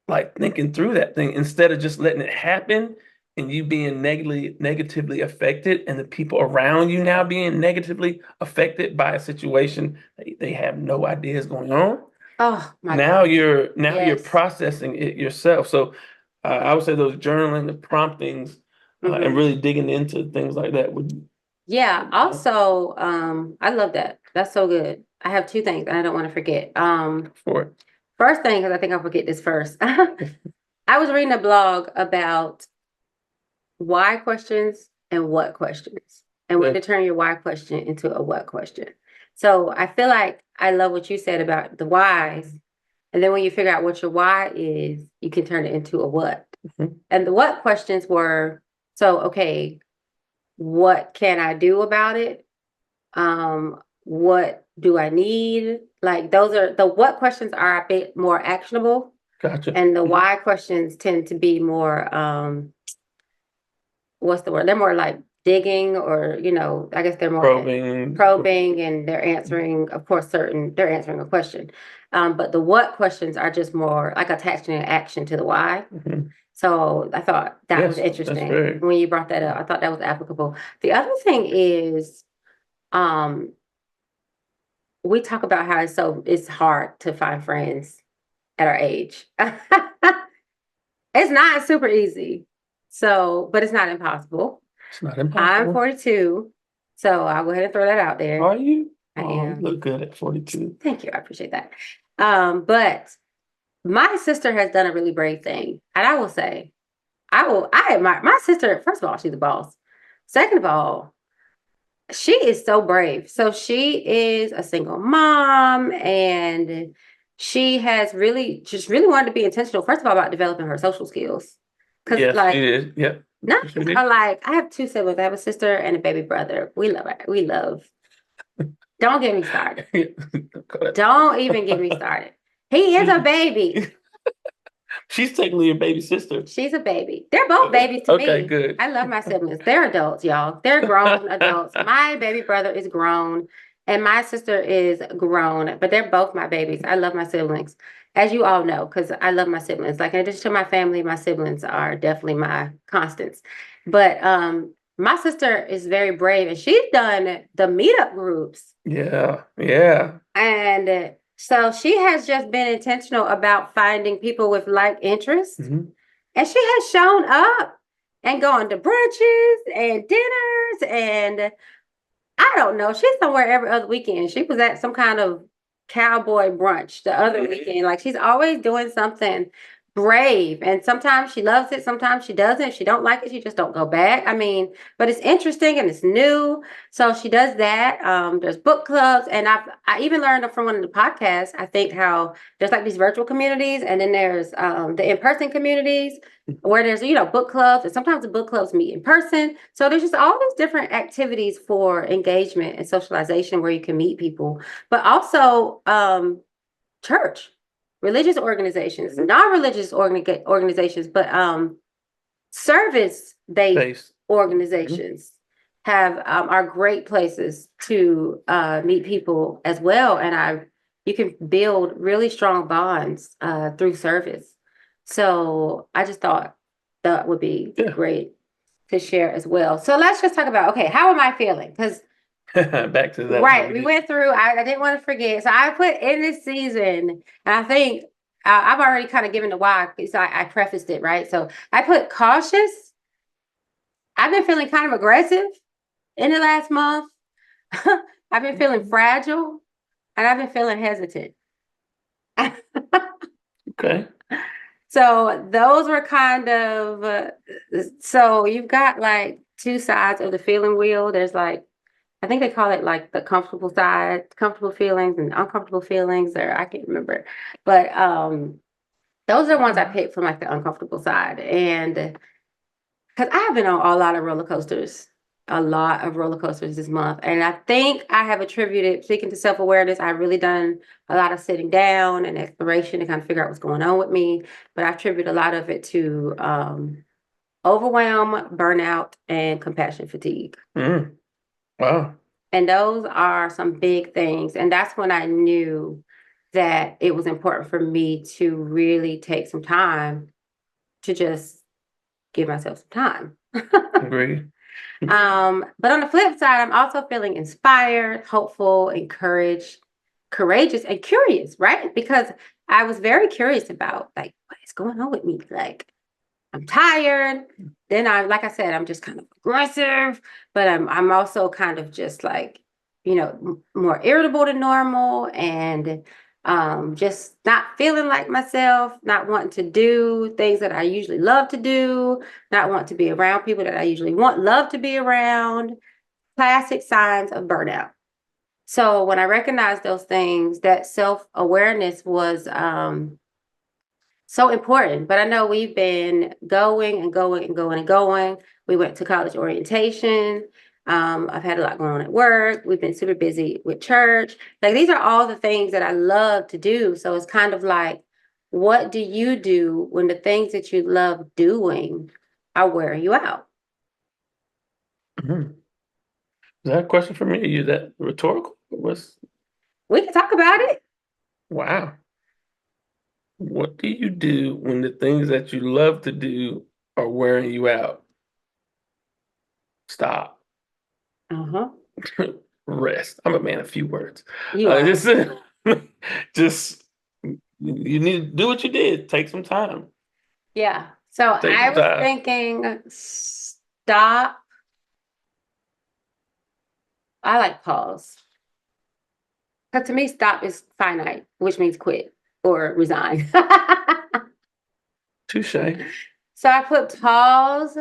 like thinking through that thing instead of just letting it happen and you being negatively affected and the people around you now being negatively affected by a situation that they have no idea is going on. Oh my Now gosh. you're Yes. processing it yourself. So I would say those journaling, the promptings, and Mhm. really digging into things like that Yeah. would help Also, I love that. That's so good. I have two things and I don't want to forget. for it. First thing, because I think I'll forget this first. I was reading a blog about why questions and what questions, and when Yeah, to turn your why question into a what question. So I feel like I love what you said about the whys. And then when you figure out what your why is, you can turn it into a what. mhm, And the what questions were, so okay, what can I do about it? What do I need? Like those are the what questions are a bit more actionable, gotcha. and the Mhm. why questions tend to be more what's the word? They're more like digging, or I guess they're more Probing. probing, and they're answering, of course, they're answering a question. But the what questions are just more like attaching an action to the why. Mhm. So I thought that was Yes, that's interesting very. when you brought that up. I thought that was applicable. The other thing is, um, we talk about how it's hard to find friends at our age. It's not super easy. So, but it's not impossible. It's not I'm impossible. 42, so I'll go ahead and throw that out there. Are you? I Oh, you am. look good at 42. Thank you. I appreciate that. But my sister has done a really brave thing. And I will say, I admire my sister. First of all, she's a boss. Second of all, she is so brave. So she is a single mom, and she has really just really wanted to be intentional, first of all, about developing her social skills. Because Yes, like, it is. Yep. not Yes, it is. like, I have two siblings. I have a sister and a baby brother. We love it. We love. Don't get me started. Don't even get me started. He is a baby. She's technically your baby sister. She's a baby. They're both babies to Okay, me. good. I love my siblings. They're adults, y'all. They're grown adults. My baby brother is grown and my sister is grown, but they're both my babies. I love my siblings, as you all know, because I love my siblings. Like in addition to my family, my siblings are definitely my constants. But my sister is very brave and she's done the meetup groups. Yeah, yeah. And so she has just been intentional about finding people with like interests. Mhm. And she has shown up and gone to brunches and dinners. And I don't know, she's somewhere every other weekend. She was at some kind of cowboy brunch the other weekend. Like she's always doing something brave. And sometimes she loves it, sometimes she doesn't. If she don't like it, she just don't go back. I mean, but it's interesting and it's new. So she does that. There's book clubs, and I even learned from one of the podcasts, I think, how there's like these virtual communities, and then there's the in-person communities where there's, book clubs, and sometimes the book clubs meet in person. So there's just all these different activities for engagement and socialization where you can meet people, but also church, religious organizations, non-religious organizations, but service-based Base. organizations have are great places to meet people as well. And you can build really strong bonds through service. So I just thought that would be Yeah. great to share as well. So let's just talk about, okay, how am I feeling? Because Back to that. right, we went through, I didn't want to forget. So I put in this season, and I think I've already kind of given the why, so I prefaced it, right? So I put cautious. I've been feeling kind of aggressive in the last month. I've been feeling fragile, and I've been feeling hesitant. Okay. So those were kind of, so you've got like two sides of the feeling wheel. There's like, I think they call it like the comfortable side, comfortable feelings and uncomfortable feelings, or I can't remember. But those are the ones I picked from like the uncomfortable side. And because I have been on a lot of roller coasters this month. And I think I have attributed, speaking to self-awareness, I've really done a lot of sitting down and exploration to kind of figure out what's going on with me. But I attribute a lot of it to overwhelm, burnout, and compassion fatigue. Wow. And those are some big things. And that's when I knew that it was important for me to really take some time to just give myself some time. Agreed. But on the flip side, I'm also feeling inspired, hopeful, encouraged, courageous, and curious, right? Because I was very curious about like what is going on with me. Like I'm tired. Then like I said, I'm just kind of aggressive, but I'm also kind of just like, more irritable than normal, and just not feeling like myself, not wanting to do things that I usually love to do, not want to be around people that I usually love to be around. Classic signs of burnout. So when I recognized those things, that self-awareness was so important. But I know we've been going and going and going and going. We went to college orientation. I've had a lot going on at work. We've been super busy with church. Like these are all the things that I love to do. So it's kind of like, what do you do when the things that you love doing are wearing you out? Mhm. Is that a question for me? Is that rhetorical? We can talk about it. Wow. What do you do when the things that you love to do are wearing you out? Stop. Uh-huh. Rest. I'm a man of few words. You are. Just, just you need to do what you did. Take some time. Yeah. So Take I some was time. thinking, stop. I like pause. Because to me, stop is finite, which means quit or resign. Touche. So I put pause,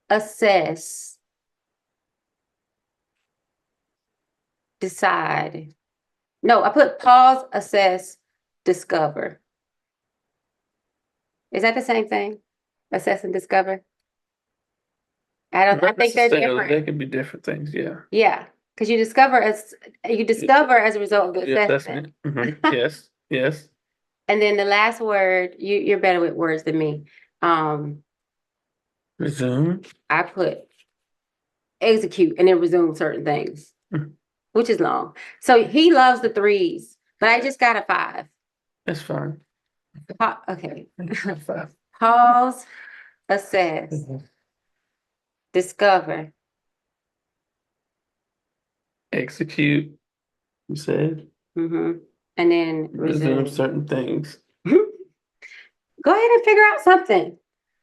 assess, decide. No, I put pause, assess, discover. Is that the same thing? Assess and discover. I Not think they're necessarily. They different. could be different things. Yeah. Yeah, because you discover as a result of the The assessment. assessment. Yes. Yes. And then the last word, you're better with words than me. Um, Resume. I put execute and then resume certain things, Mhm. which is long. So he loves the threes, but I just got a five. That's fine. Okay. Five. Pause, assess, Mhm. discover. Execute. You said hmm And then resume resume. certain things. Go ahead and figure out something.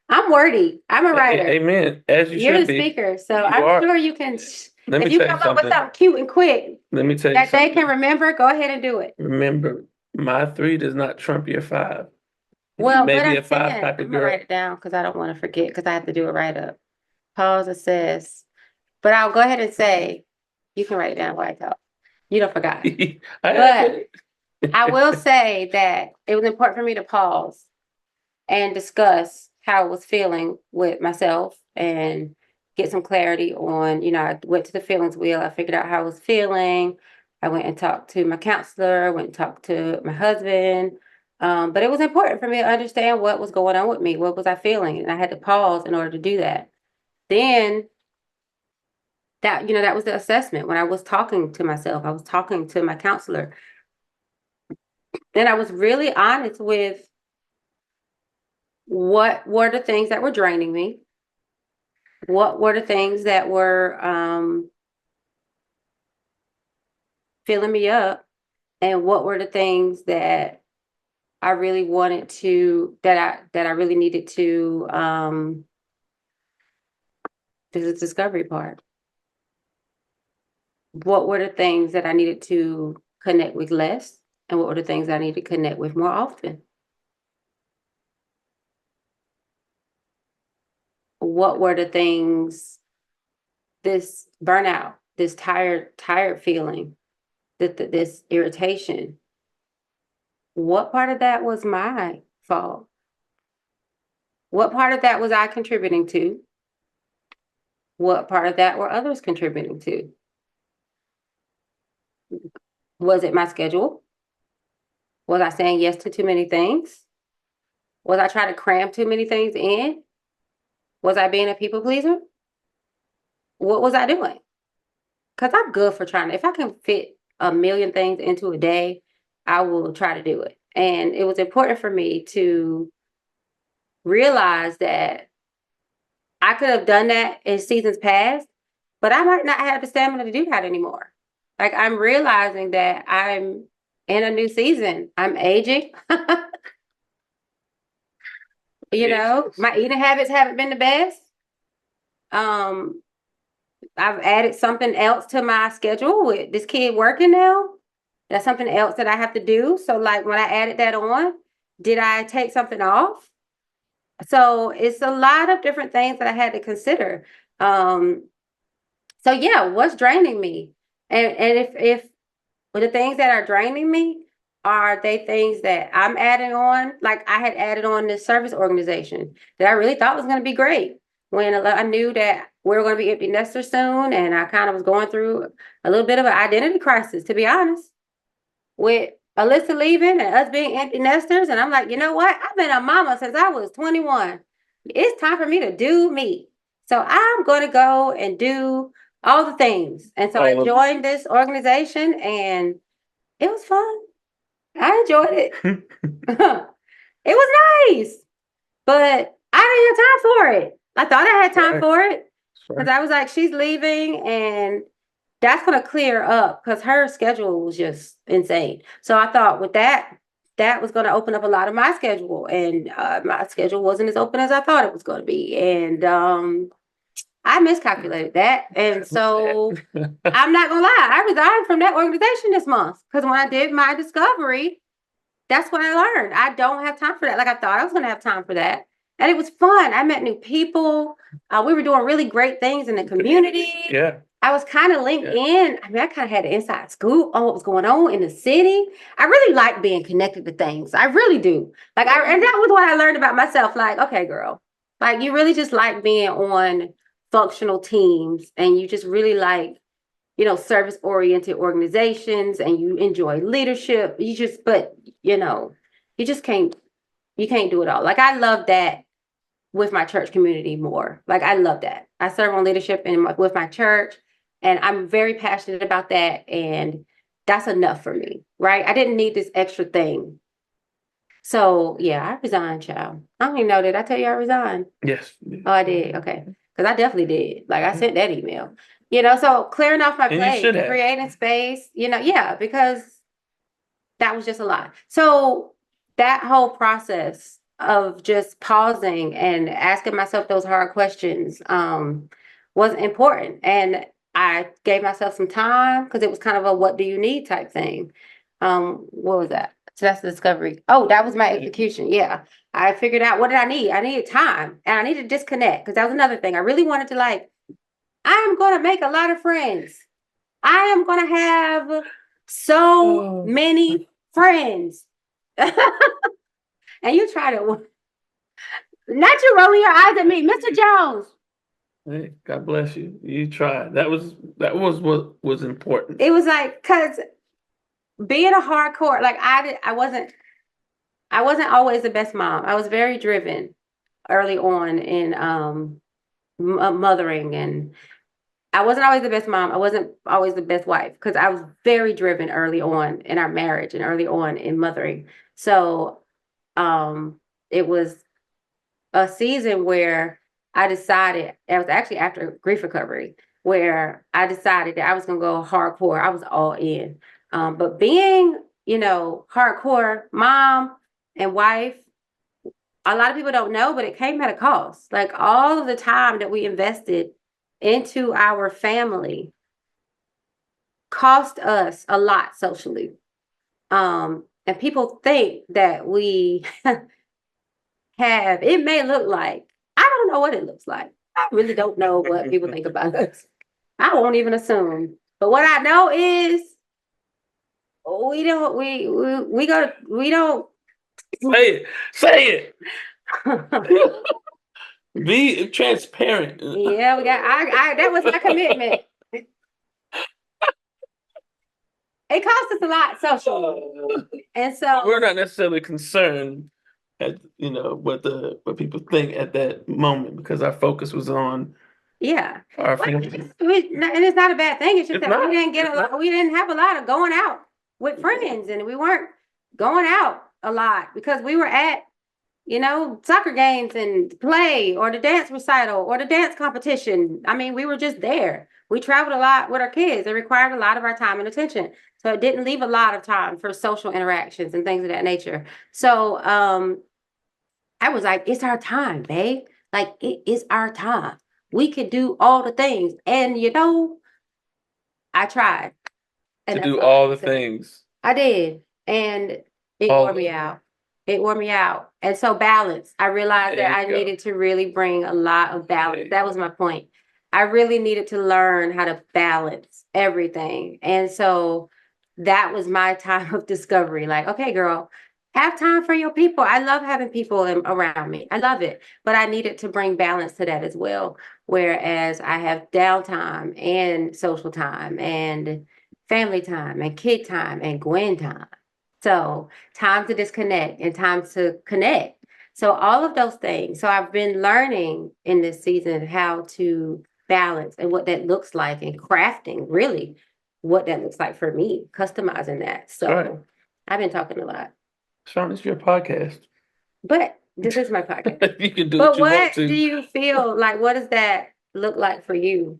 I'm wordy. I'm a writer. Amen. As you You're should the be. speaker, so You I'm are. sure you can. Let me If you tell you come up with something. something cute and quick Let me tell you that they can something. remember, go ahead and do it. Remember, my three does not trump your five. You Well, may what be I'm a five saying, type I'm of gonna girl. write it down because I don't want to forget because I have to do it right up. Pause, assess, but I'll go ahead and say, you can write it down while I talk. You don't forgot. I have But it. I will say that it was important for me to pause and discuss how I was feeling with myself and get some clarity on, I went to the feelings wheel. I figured out how I was feeling. I went and talked to my counselor, went and talked to my husband. But it was important for me to understand what was going on with me. What was I feeling? And I had to pause in order to do that. Then that was the assessment when I was talking to myself. I was talking to my counselor. And I was really honest with what were the things that were draining me, what were the things that were filling me up, and what were the things that I really wanted to that I really needed to this is the discovery part. What were the things that I needed to connect with less, and what were the things I needed to connect with more often? What were the things, this burnout, this tired feeling, this irritation? What part of that was my fault? What part of that was I contributing to? What part of that were others contributing to? Was it my schedule? Was I saying yes to too many things? Was I trying to cram too many things in? Was I being a people pleaser? What was I doing? Because I'm good for trying to, if I can fit a million things into a day, I will try to do it. And it was important for me to realize that I could have done that in seasons past, but I might not have the stamina to do that anymore. Like I'm realizing that I'm in a new season. I'm aging. My eating habits haven't been the best. Um, I've added something else to my schedule with this kid working now. That's something else that I have to do. So like when I added that on, did I take something off? So it's a lot of different things that I had to consider. Um, so yeah, what's draining me? And if but the things that are draining me, are they things that I'm adding on? Like I had added on this service organization that I really thought was going to be great. When I knew that we were going to be empty nesters soon, and I kind of was going through a little bit of an identity crisis, to be honest, with Alyssa leaving and us being empty nesters. And I'm like, you know what? I've been a mama since I was 21. It's time for me to do me. So I'm going to go and do all the things. And so I joined this organization and it was fun. I enjoyed it. It was nice, but I didn't have time for it. I thought I had time for it because I was like, she's leaving and that's going to clear up because her schedule was just insane. So I thought with that was going to open up a lot of my schedule, and my schedule wasn't as open as I thought it was going to be. And I miscalculated that. And so I'm not going to lie, I resigned from that organization this month because when I did my discovery, that's what I learned. I don't have time for that. Like I thought I was going to have time for that. And it was fun. I met new people. We were doing really great things in the community. Yeah. I was kind of linked in. I mean, I kind of had an inside scoop on what was going on in the city. I really like being connected to things. I really do. And that was what I learned about myself. Like, okay, girl, Like you really just like being on functional teams and you just really like, service oriented organizations and you enjoy leadership. But you just you can't do it all. Like I love that with my church community more. Like I love that. I serve on leadership with my church and I'm very passionate about that. And that's enough for me, right? I didn't need this extra thing. So yeah, I resigned, child. I don't even know. Did I tell you I resigned? Yes. Oh, I did. Okay. Because I definitely did. Like I sent that email. So clearing off my And you should plate, have. creating space, yeah, because that was just a lot. So that whole process of just pausing and asking myself those hard questions was important. And I gave myself some time because it was kind of a what do you need type thing. What was that? So that's the discovery. Oh, that was my execution. Yeah. I figured out what did I need? I needed time and I needed to disconnect because that was another thing. I really wanted to I am going to make a lot of friends. I am going to have so many friends. And you try to, not you rolling your eyes at me, Mr. Jones. Hey, God bless you. You tried. That was what was important. It was like, cause being a hardcore, like I wasn't always the best mom. I was very driven early on in mothering, and I wasn't always the best mom. I wasn't always the best wife because I was very driven early on in our marriage and early on in mothering. So it was a season where I decided, it was actually after grief recovery, where I decided that I was going to go hardcore. I was all in. But being, hardcore mom and wife, a lot of people don't know, but it came at a cost. Like all of the time that we invested into our family cost us a lot socially. And people think that we it may look like, I don't know what it looks like. I really don't know what people think about us. I won't even assume. But what I know is we don't, we go, we don't. Say it. Be transparent. Yeah, that was my commitment. It cost us a lot socially. And so we're not necessarily concerned at what people think at that moment because our focus was on our family. And it's not a bad thing. It's just that not. we didn't get a lot. We didn't have a lot of going out with friends, and we weren't going out a lot because we were at soccer games and play or the dance recital or the dance competition. I mean, we were just there. We traveled a lot with our kids. It required a lot of our time and attention. So it didn't leave a lot of time for social interactions and things of that nature. So I was like, it's our time, babe. Like it is our time. We could do all the things. And I tried. And To that's do all I all can the say. things. I did. And it All wore me out. It wore me out. And so balance. I realized There that I you go. needed to really bring a lot of There balance. you That was my point. I really needed to learn how to balance everything. And so that was my time of discovery. Like, okay, girl, have time for your people. I love having people around me. I love it. But I needed to bring balance to that as well. Whereas I have downtime and social time and family time and kid time and Gwen time. So time to disconnect and time to connect. So all of those things. So I've been learning in this season how to balance and what that looks like and crafting really what that looks like for me, customizing that. So right. I've been talking a lot, Sean, it's your podcast. but this is my podcast. You can do But what you want what to. do you feel like? What does that look like for you?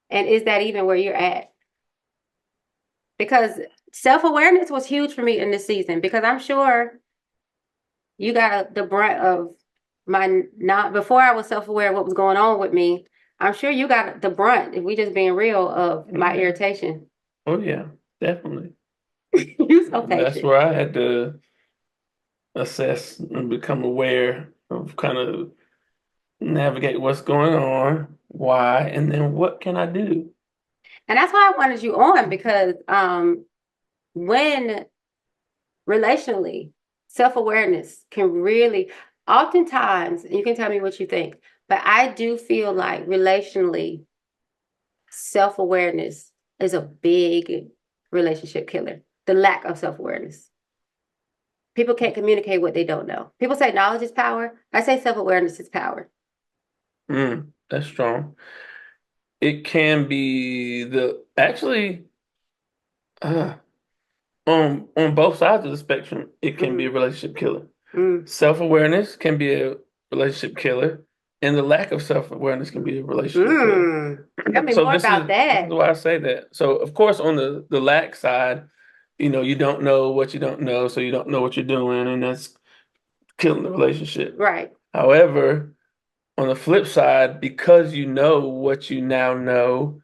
And is that even where you're at? Because self-awareness was huge for me in this season because I'm sure you got the brunt of my not before I was self-aware of what was going on with me. I'm sure you got the brunt, if we just being real, of my irritation. Oh yeah, definitely. You so That's patient. where I had to assess and become aware of kind of navigate what's going on, why, and then what can I do? And that's why I wanted you on because when relationally, self-awareness can really oftentimes, you can tell me what you think, but I do feel like relationally, self-awareness is a big relationship killer. The lack of self-awareness. People can't communicate what they don't know. People say knowledge is power. I say self-awareness is power. That's strong. It can be the actually uh, on both sides of the spectrum, it can be a Mm, relationship killer. mm, Self-awareness can be a relationship killer, and the lack of self-awareness can be a relationship killer. Tell me So more about this is that. why I say that. So of course, on the lack side, you don't know what you don't know, so you don't know what you're doing, and that's killing the relationship. Right. However, on the flip side, because you know what you now know,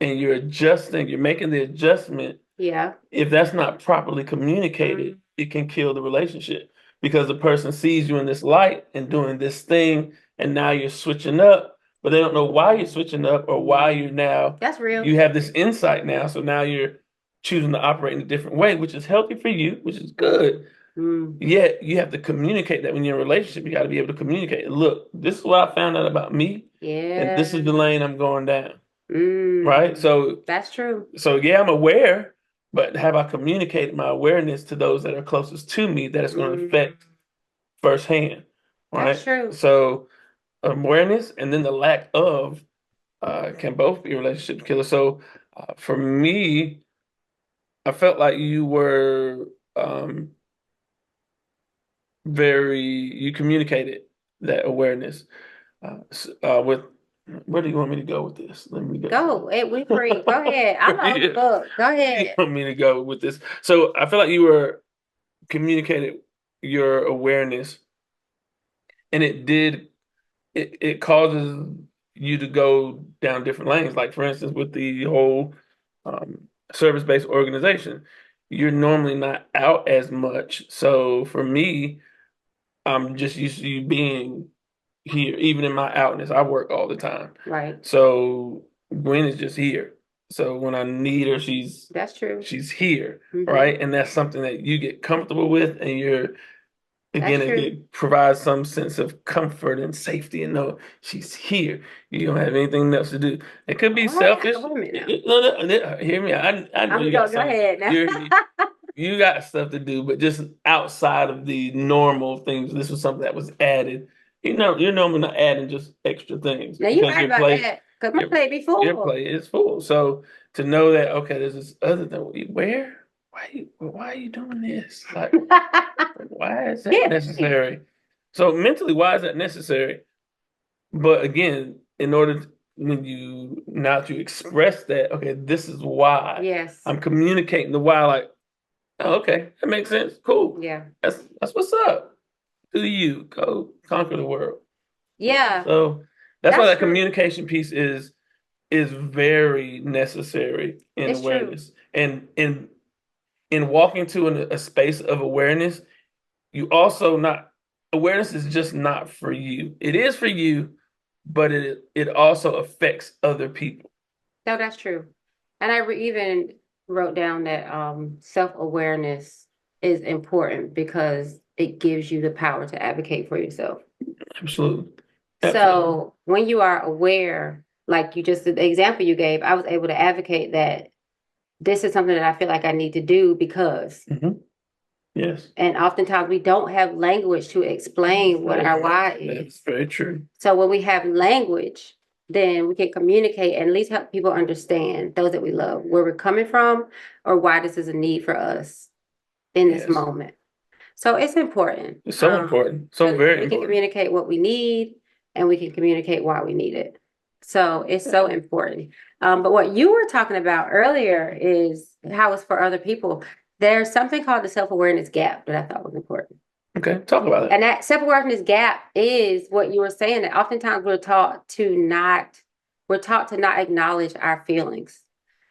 and you're making the adjustment. Yeah. If that's not properly communicated, it can kill the relationship because the person sees you in this light and doing this thing, and now you're switching up, but they don't know why you're switching up or why you're now, That's real. you have this insight now. So now you're choosing to operate in a different way, which is healthy for you, which is good. Mm, Yet you have to communicate that when you're in a relationship. You got to be able to communicate. Look, this is what I found out about me, and yeah. this is the lane I'm going down. Right? Mm, So that's true. yeah, I'm aware, but have I communicated my awareness to those that are closest to me that it's going to Mm, affect firsthand, that's right? true. So awareness and then the lack of can both be relationship killers. So for me, I felt like you were um, you communicated that awareness with, where do you want me to go with this? Let me go. Go. We free. Go ahead. I'm open Yeah. book. Go Where do you ahead. want me to go with this? So I feel like you were communicated your awareness, and it causes you to go down different lanes. Like for instance, with the whole service-based organization, you're normally not out as much. So for me, I'm just used to you being here, even in my outness. I work all the time. Right. So Gwen is just here. So when I need her, That's true. she's here, Hmm. right? And that's something that you get comfortable with, and you're again, That's it, true. it provides some sense of comfort and safety and know she's here. You don't have anything else to do. It could be What? selfish. Wait a minute now. No, no, no, hear me out. I know I'm you go. got Go some. ahead now. You got stuff to do, but just outside of the normal things, this was something that was added. You're normally not adding just extra things Now you because right about that. Cause my your plate be your full. plate is full. So to know that, okay, there's this other thing. Where? Why are you doing this? Like, why is that Get me. necessary? So mentally, why is that necessary? But again, in order to, when you now to express that, okay, this is why Yes. I'm communicating the why. Like, oh, okay, that makes sense. Cool. Yeah. That's what's up. Do you go conquer the world? Yeah. So that's why That's that true. communication piece is very necessary in It's true. awareness and in walking to a space of awareness. You also not awareness is just not for you. It is for you, but it also affects other people. No, that's true. And I even wrote down that self-awareness is important because it gives you the power to advocate for yourself. Absolutely. Absolutely. So when you are aware, like you just the example you gave, I was able to advocate that this is something that I feel like I need to do because, Hmm. Yes. and oftentimes we don't have language to explain what our why That's is. very true. So when we have language, then we can communicate and at least help people understand, those that we love, where we're coming from or why this is a need for us in this Yes. moment. So it's important. It's so important. So So very we can important. communicate what we need and we can communicate why we need it. So it's so important. But what you were talking about earlier is how it's for other people. There's something called the self-awareness gap that I thought was important. Okay, talk about it. And that self-awareness gap is what you were saying, that oftentimes we're taught to not acknowledge our feelings.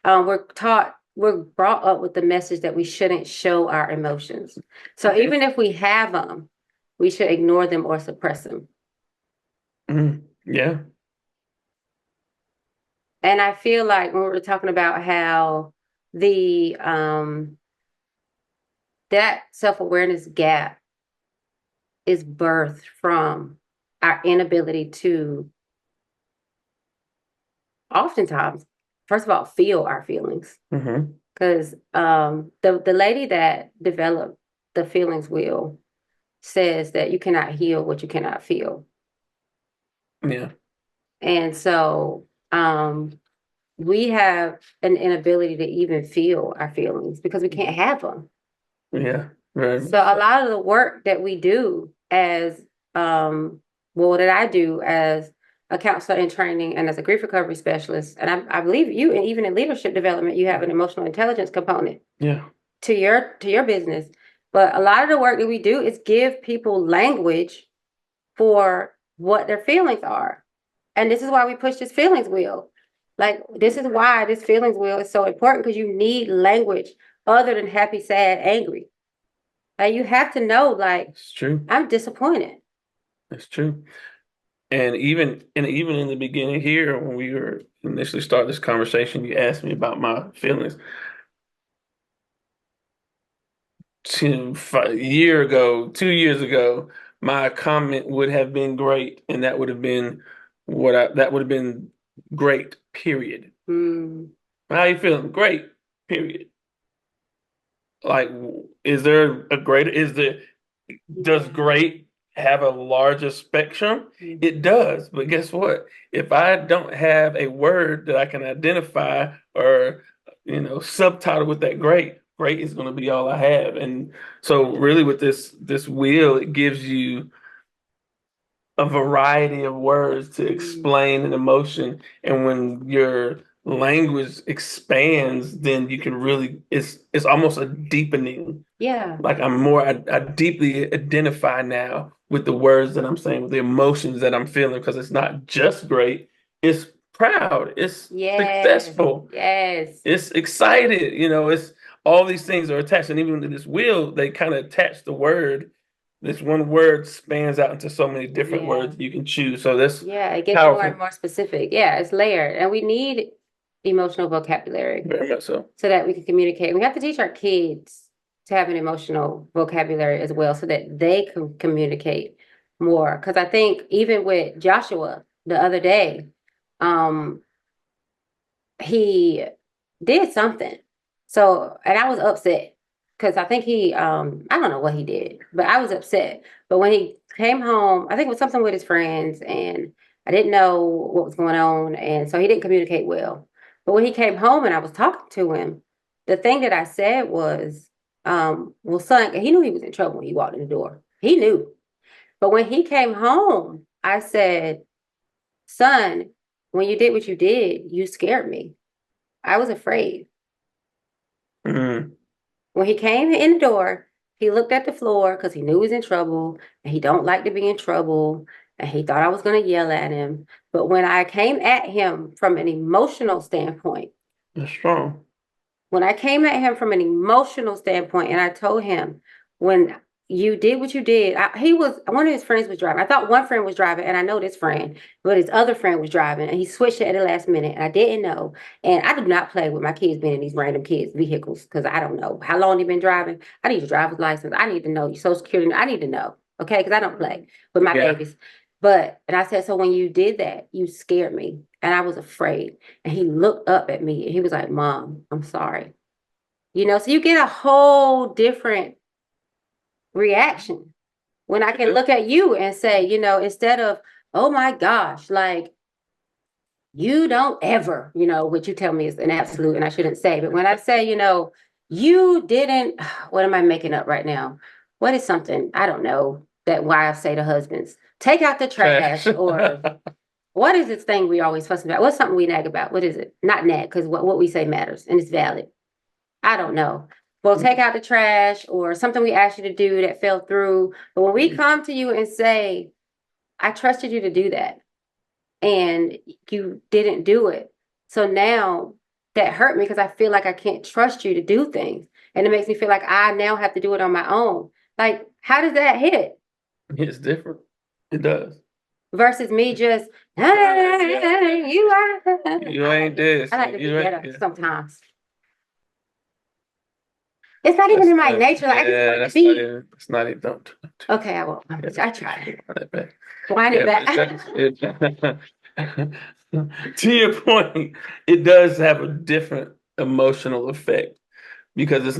We're brought up with the message that we shouldn't show our emotions. So Okay. even if we have them, we should ignore them or suppress them. Yeah. And I feel like when we're talking about how the that self-awareness gap is birthed from our inability to oftentimes, first of all, feel our feelings. Mm-hmm. Because the lady that developed the feelings wheel says that you cannot heal what you cannot feel. Yeah. And so we have an inability to even feel our feelings because we can't have them. Yeah. Very So a lot of the work that we do as well, that I do as a counselor in training and as a grief recovery specialist, and I believe you, and even in leadership development, you have an emotional intelligence component Yeah. to your business. But a lot of the work that we do is give people language for what their feelings are. And this is why we push this feelings wheel. Like, this is why this feelings wheel is so important, because you need language other than happy, sad, angry. Like, you have to know, like, It's true. I'm disappointed. It's true. And even in the beginning here, when we were initially started this conversation, you asked me about my feelings. A year ago, 2 years ago, my comment would have been great, and that would have been that would have been great, period. Mm, How you feeling? Great, period. Like, is there a greater, does yeah. great have a larger spectrum? It does, but guess what? If I don't have a word that I can identify or, subtitle with that great, great is going to be all I have. And so really with this wheel, it gives you a variety of words to Mm, explain an emotion. And when your language expands, then you can really, it's almost a deepening. yeah. Like I deeply identify now with the words that I'm saying, with the emotions that I'm feeling, because it's not just great, it's proud, it's Yes. successful, Yes. it's excited, it's all these things are attached. And even to this wheel, they kind of attach the word. This one word spans out into so many different Yeah. words you can choose. So that's Yeah. It gets more and powerful. more specific. Yeah. It's layered. And we need emotional vocabulary Very much so. so that we can communicate. We have to teach our kids to have an emotional vocabulary as well so that they can communicate more. Because I think even with Joshua the other day, um, he did something. So, and I was upset because I think I don't know what he did, but I was upset. But when he came home, I think it was something with his friends, and I didn't know what was going on. And so he didn't communicate well. But when he came home and I was talking to him, the thing that I said was, well, son, he knew he was in trouble when he walked in the door. He knew. But when he came home, I said, son, when you did what you did, you scared me. I was afraid. Mm, When he came in the door, he looked at the floor because he knew he was in trouble and he don't like to be in trouble and he thought I was going to yell at him. But when I came at him from an emotional standpoint, that's strong. when I came at him from an emotional standpoint and I told him, when you did what you did, he was, one of his friends was driving. I thought one friend was driving and I know this friend, but his other friend was driving and he switched it at the last minute and I didn't know. And I do not play with my kids being in these random kids' vehicles because I don't know how long they've been driving. I need a driver's license. I need to know your social security. I need to know. Okay. Because I don't play with my Yeah. babies. But, and I said, so when you did that, you scared me and I was afraid. And he looked up at me and he was like, Mom, I'm sorry. So you get a whole different reaction when I can look at you and say, instead of, oh my gosh, like you don't ever, what you tell me is an absolute and I shouldn't say. But when I say, you didn't, what am I making up right now? What is something, I don't know, that wives say to husbands, take out the Trash. trash, or what is this thing we always fuss about? What's something we nag about? What is it? Not nag, because what we say matters and it's valid. I don't know. Well, take out the trash or something we asked you to do that fell through. But when we come to you and say, I trusted you to do that and you didn't do it. So now that hurt me because I feel like I can't trust you to do things. And it makes me feel like I now have to do it on my own. Like, how does that hit? It's different. It does. Versus me just, hey, you are. You ain't this. I like to be You ain't. better Yeah. sometimes. It's not even in my That's nature. Like I just yeah, want to be. that's not even don't. Okay, I will. Yeah, I try. run it back. Wind it Yeah, back. to your point, it does have a different emotional effect because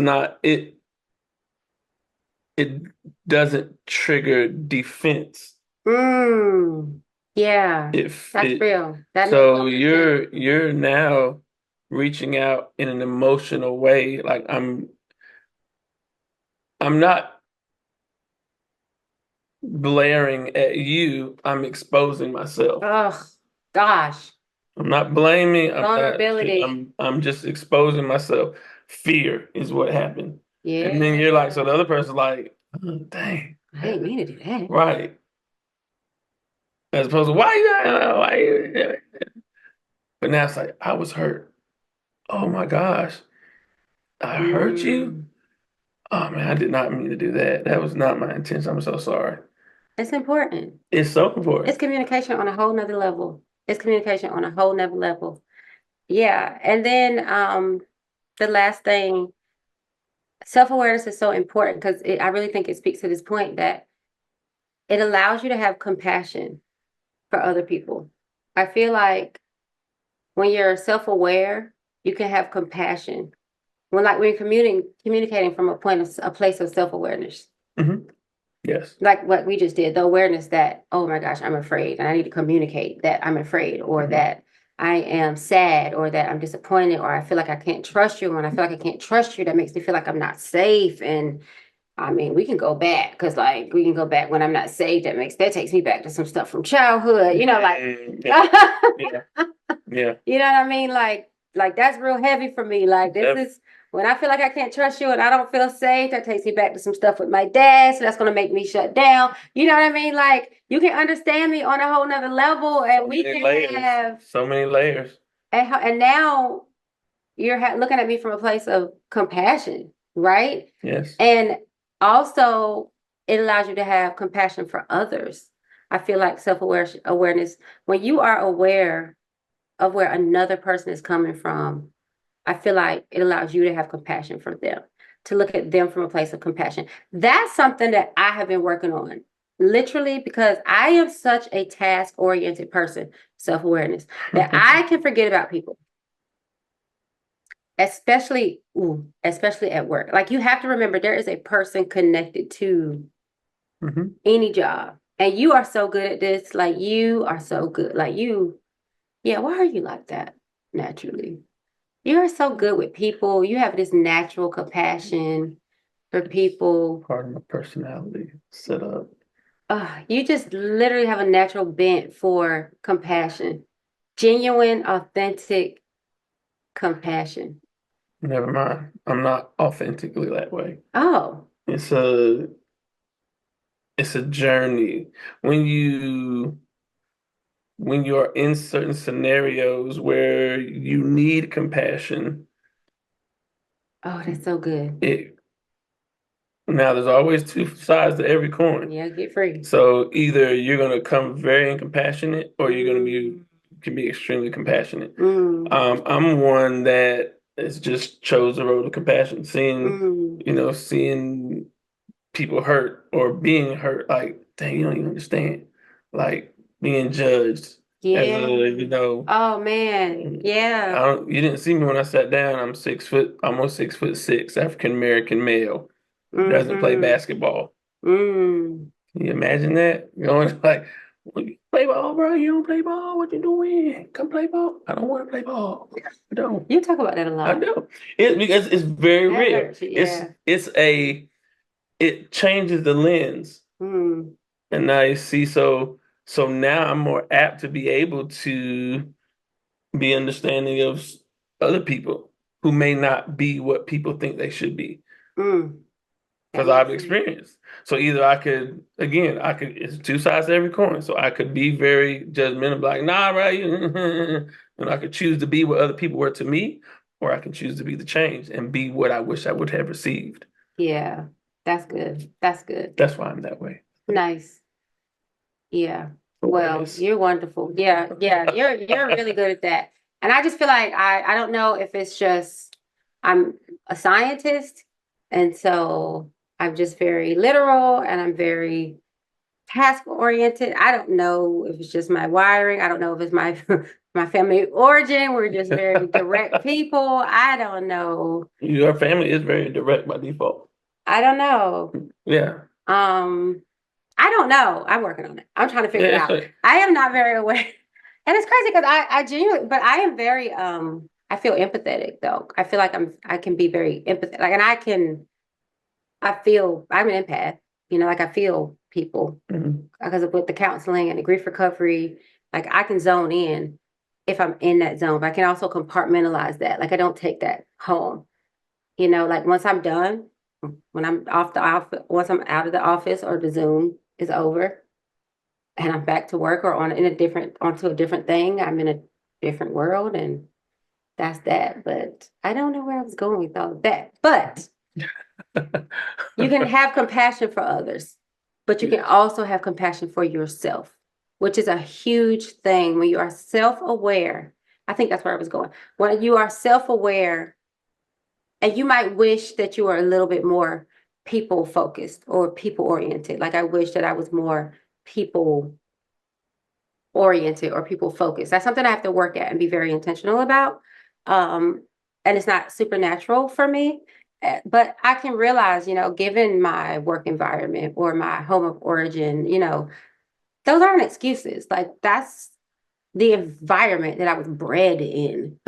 it doesn't trigger defense. Mm, yeah, If that's it real. That makes so so much sense. you're now reaching out in an emotional way. Like I'm not blaring at you, I'm exposing myself. Oh, gosh. I'm not blaming, Vulnerability. I'm just exposing myself. Fear is what happened. And then you're like, so Yeah. the other person's like, oh, dang, I didn't mean to do that. right. As opposed to why you but now it's like, I was hurt. Oh my gosh, I hurt you? Mm. Oh man, I did not mean to do that. That was not my intention. I'm so sorry. It's important. It's so It's important. communication on a whole nother level. It's communication on a whole nother level. Yeah. And then the last thing, self-awareness is so important because I really think it speaks to this point that it allows you to have compassion for other people. I feel like when you're self-aware, you can have compassion. When you're communicating from a place of self-awareness. Hmm. Yes. Like what we just did, the awareness that, oh my gosh, I'm afraid and I need to communicate that I'm afraid or Hmm. that I am sad or that I'm disappointed or I feel like I can't trust you. When I feel like I can't trust you, that makes me feel like I'm not safe. And I mean, we can go back because like we can go back when I'm not safe. That takes me back to some stuff from childhood, like Yeah. Yeah. Yeah. you know what I mean? Like that's real heavy for me. Like this Yep. is when I feel like I can't trust you and I don't feel safe, that takes me back to some stuff with my dad. So that's gonna make me shut down. You know what I mean? Like you can understand me on a whole nother level So and we many can layers. have So many layers. and now you're looking at me from a place of compassion, right? Yes. And also it allows you to have compassion for others. I feel like awareness, when you are aware of where another person is coming from, I feel like it allows you to have compassion for them, to look at them from a place of compassion. That's something that I have been working on, literally, because I am such a task oriented person, self awareness, that I can forget about people, especially at work. Like you have to remember there is a person connected to Hmm. any job. And you are so good at this. Like you are so good. Yeah, why are you like that naturally? You're so good with people. You have this natural compassion for people. Part of my personality set up. You just literally have a natural bent for compassion, genuine, authentic compassion. Never mind. I'm not authentically that way. Oh, It's a it's a journey. When you when you're in certain scenarios where you need compassion, oh, that's so good. it now there's always two sides to every coin. Yeah, get free. So either you're gonna come very incompassionate or you're gonna be Mm, can be extremely compassionate. mm, I'm one that has just chose the road of compassion, mm. seeing people hurt or being hurt, like, dang, you don't even understand. Like being judged as a, Yeah. Oh man. I Yeah. don't, you didn't see me when I sat down. I'm 6 foot, almost 6'6", African American male, doesn't play Mm-hmm. basketball. Mm. Can you imagine that? Going like, well, you play ball, bro. You don't play ball. What you doing? Come play ball. I don't want to play ball. I don't. You talk about that a I lot. don't. Because it's very That real. hurts you. Yeah. It changes the lens. Mm. And now you see, so now I'm more apt to be able to be understanding of other people who may not be what people think they should be Mm. That because I've makes sense. experienced. So either it's two sides to every coin. So I could be very judgmental, like, nah, right, and I could choose to be what other people were to me, or I can choose to be the change and be what I wish I would have received. Yeah. That's good. That's good. That's why I'm that way. Nice. Yeah. Well, Awareness. you're wonderful. Yeah. Yeah. You're really good at that. And I just feel like I don't know if it's just I'm a scientist And so I'm just very literal and I'm very task oriented. I don't know if it's just my wiring. I don't know if it's my my family origin. We're just very direct people. I don't know. Your family is very direct by default. I don't know. Yeah. I don't know. I'm working on it. I'm trying to figure it Yeah, out. I am not very aware. And it's crazy because I genuinely, but I am very I feel empathetic though. I feel like I can be very empathetic. Like and I'm an empath, like I feel people because of with the counseling and the grief recovery, like I can zone in if I'm in that zone, but I can also compartmentalize that. Like I don't take that home, like once I'm done, when I'm off the office, once I'm out of the office or the Zoom is over and I'm back to work or onto a different thing, I'm in a different world and that's that. But I don't know where I was going with all of that. But you can have compassion for others, but you can also have compassion for yourself, which is a huge thing. When you are self-aware, I think that's where I was going. When you are self-aware, and you might wish that you were a little bit more people focused or people oriented. Like I wish that I was more people oriented or people focused. That's something I have to work at and be very intentional about. And it's not supernatural for me. But I can realize, given my work environment or my home of origin, those aren't excuses. Like that's the environment that I was bred in.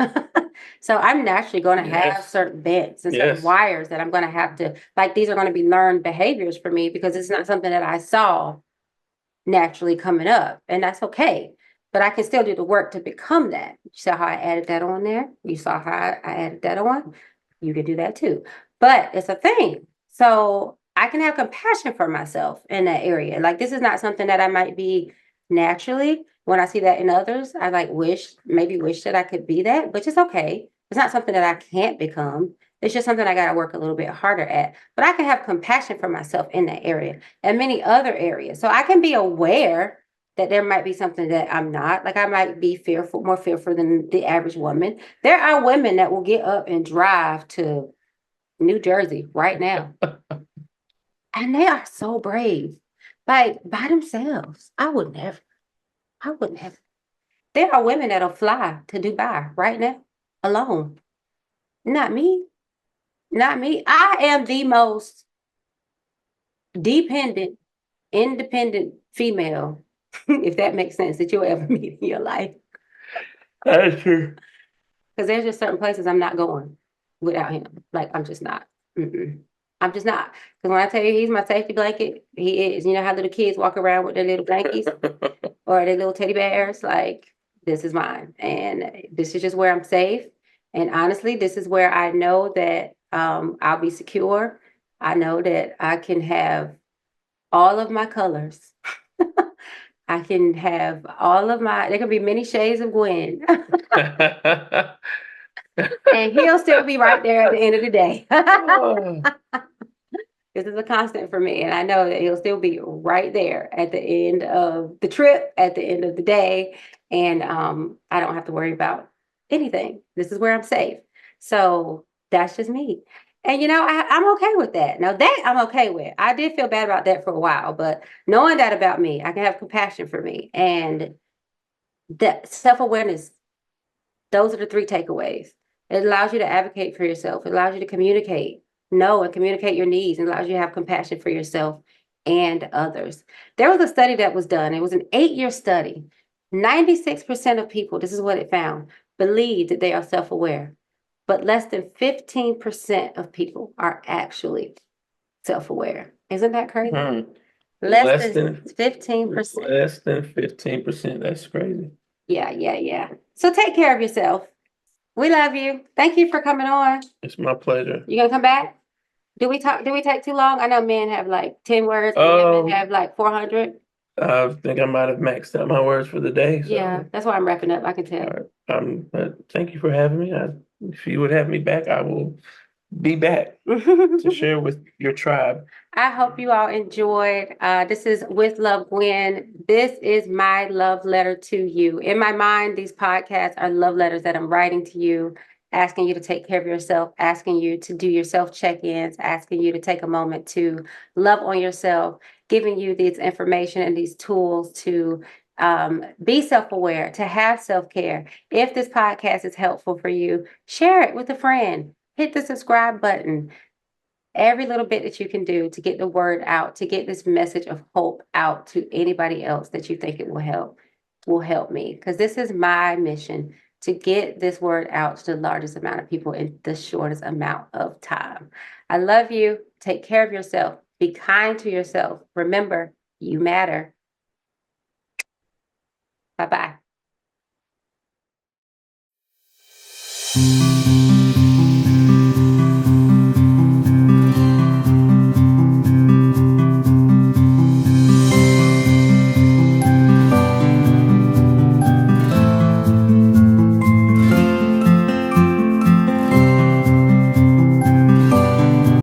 So I'm naturally going to have certain bents and certain wires that I'm going to have to, like, these are going to be learned behaviors for me because it's not something that I saw naturally coming up. And that's okay. But I can still do the work to become that. You saw how I added that on there? You saw how I added that on? You can do that too. But it's a thing. So I can have compassion for myself in that area. Like this is not something that I might be naturally. When I see that in others, I maybe wish that I could be that, which is okay. It's not something that I can't become. It's just something I got to work a little bit harder at. But I can have compassion for myself in that area and many other areas. So I can be aware that there might be something that I'm not. Like I might be fearful, more fearful than the average woman. There are women that will get up and drive to New Jersey right now. And they are so brave. Like by themselves. I would never. There are women that'll fly to Dubai right now alone. Not me. Not me. I am the most dependent, independent female, if that makes sense, that you'll ever meet in your life. That's true. Because there's just certain places I'm not going without him. Like, I'm just not. I'm just not. Because when I tell you he's my safety blanket, he is. You know how little kids walk around with their little blankies or their little teddy bears? Like, this is mine. And this is just where I'm safe. And honestly, this is where I know that I'll be secure. I know that I can have all of my colors. I can have there can be many shades of Gwen. And he'll still be right there at the end of the day. This is a constant for me. And I know that he'll still be right there at the end of the trip, at the end of the day. And I don't have to worry about anything. This is where I'm safe. So that's just me. And I'm okay with that. Now that I'm okay with. I did feel bad about that for a while, but knowing that about me, I can have compassion for me. And that self-awareness, those are the 3 takeaways. It allows you to advocate for yourself. It allows you to know and communicate your needs, and allows you to have compassion for yourself and others. There was a study that was done. It was an 8-year study. 96% of people, this is what it found, believe that they are self-aware, but less than 15% of people are actually self-aware. Isn't that crazy? Less than 15%. Less than 15%. That's crazy. Yeah. So take care of yourself. We love you. Thank you for coming on. It's my pleasure. You gonna come back? Do we take too long? I know men have like 10 words and women have like 400. I think I might have maxed out my words for the day. So. Yeah, that's why I'm wrapping up. I can tell. But thank you for having me. If you would have me back, I will be back to share with your tribe. I hope you all enjoyed. This is With Love Gwen. This is my love letter to you. In my mind, these podcasts are love letters that I'm writing to you. asking you to take care of yourself, asking you to do your self check-ins, asking you to take a moment to love on yourself, giving you this information and these tools to be self-aware, to have self-care. If this podcast is helpful for you, share it with a friend. Hit the subscribe button. Every little bit that you can do to get the word out, to get this message of hope out to anybody else that you think it will help me. Because this is my mission, to get this word out to the largest amount of people in the shortest amount of time. I love you. Take care of yourself. Be kind to yourself. Remember, you matter. Bye-bye.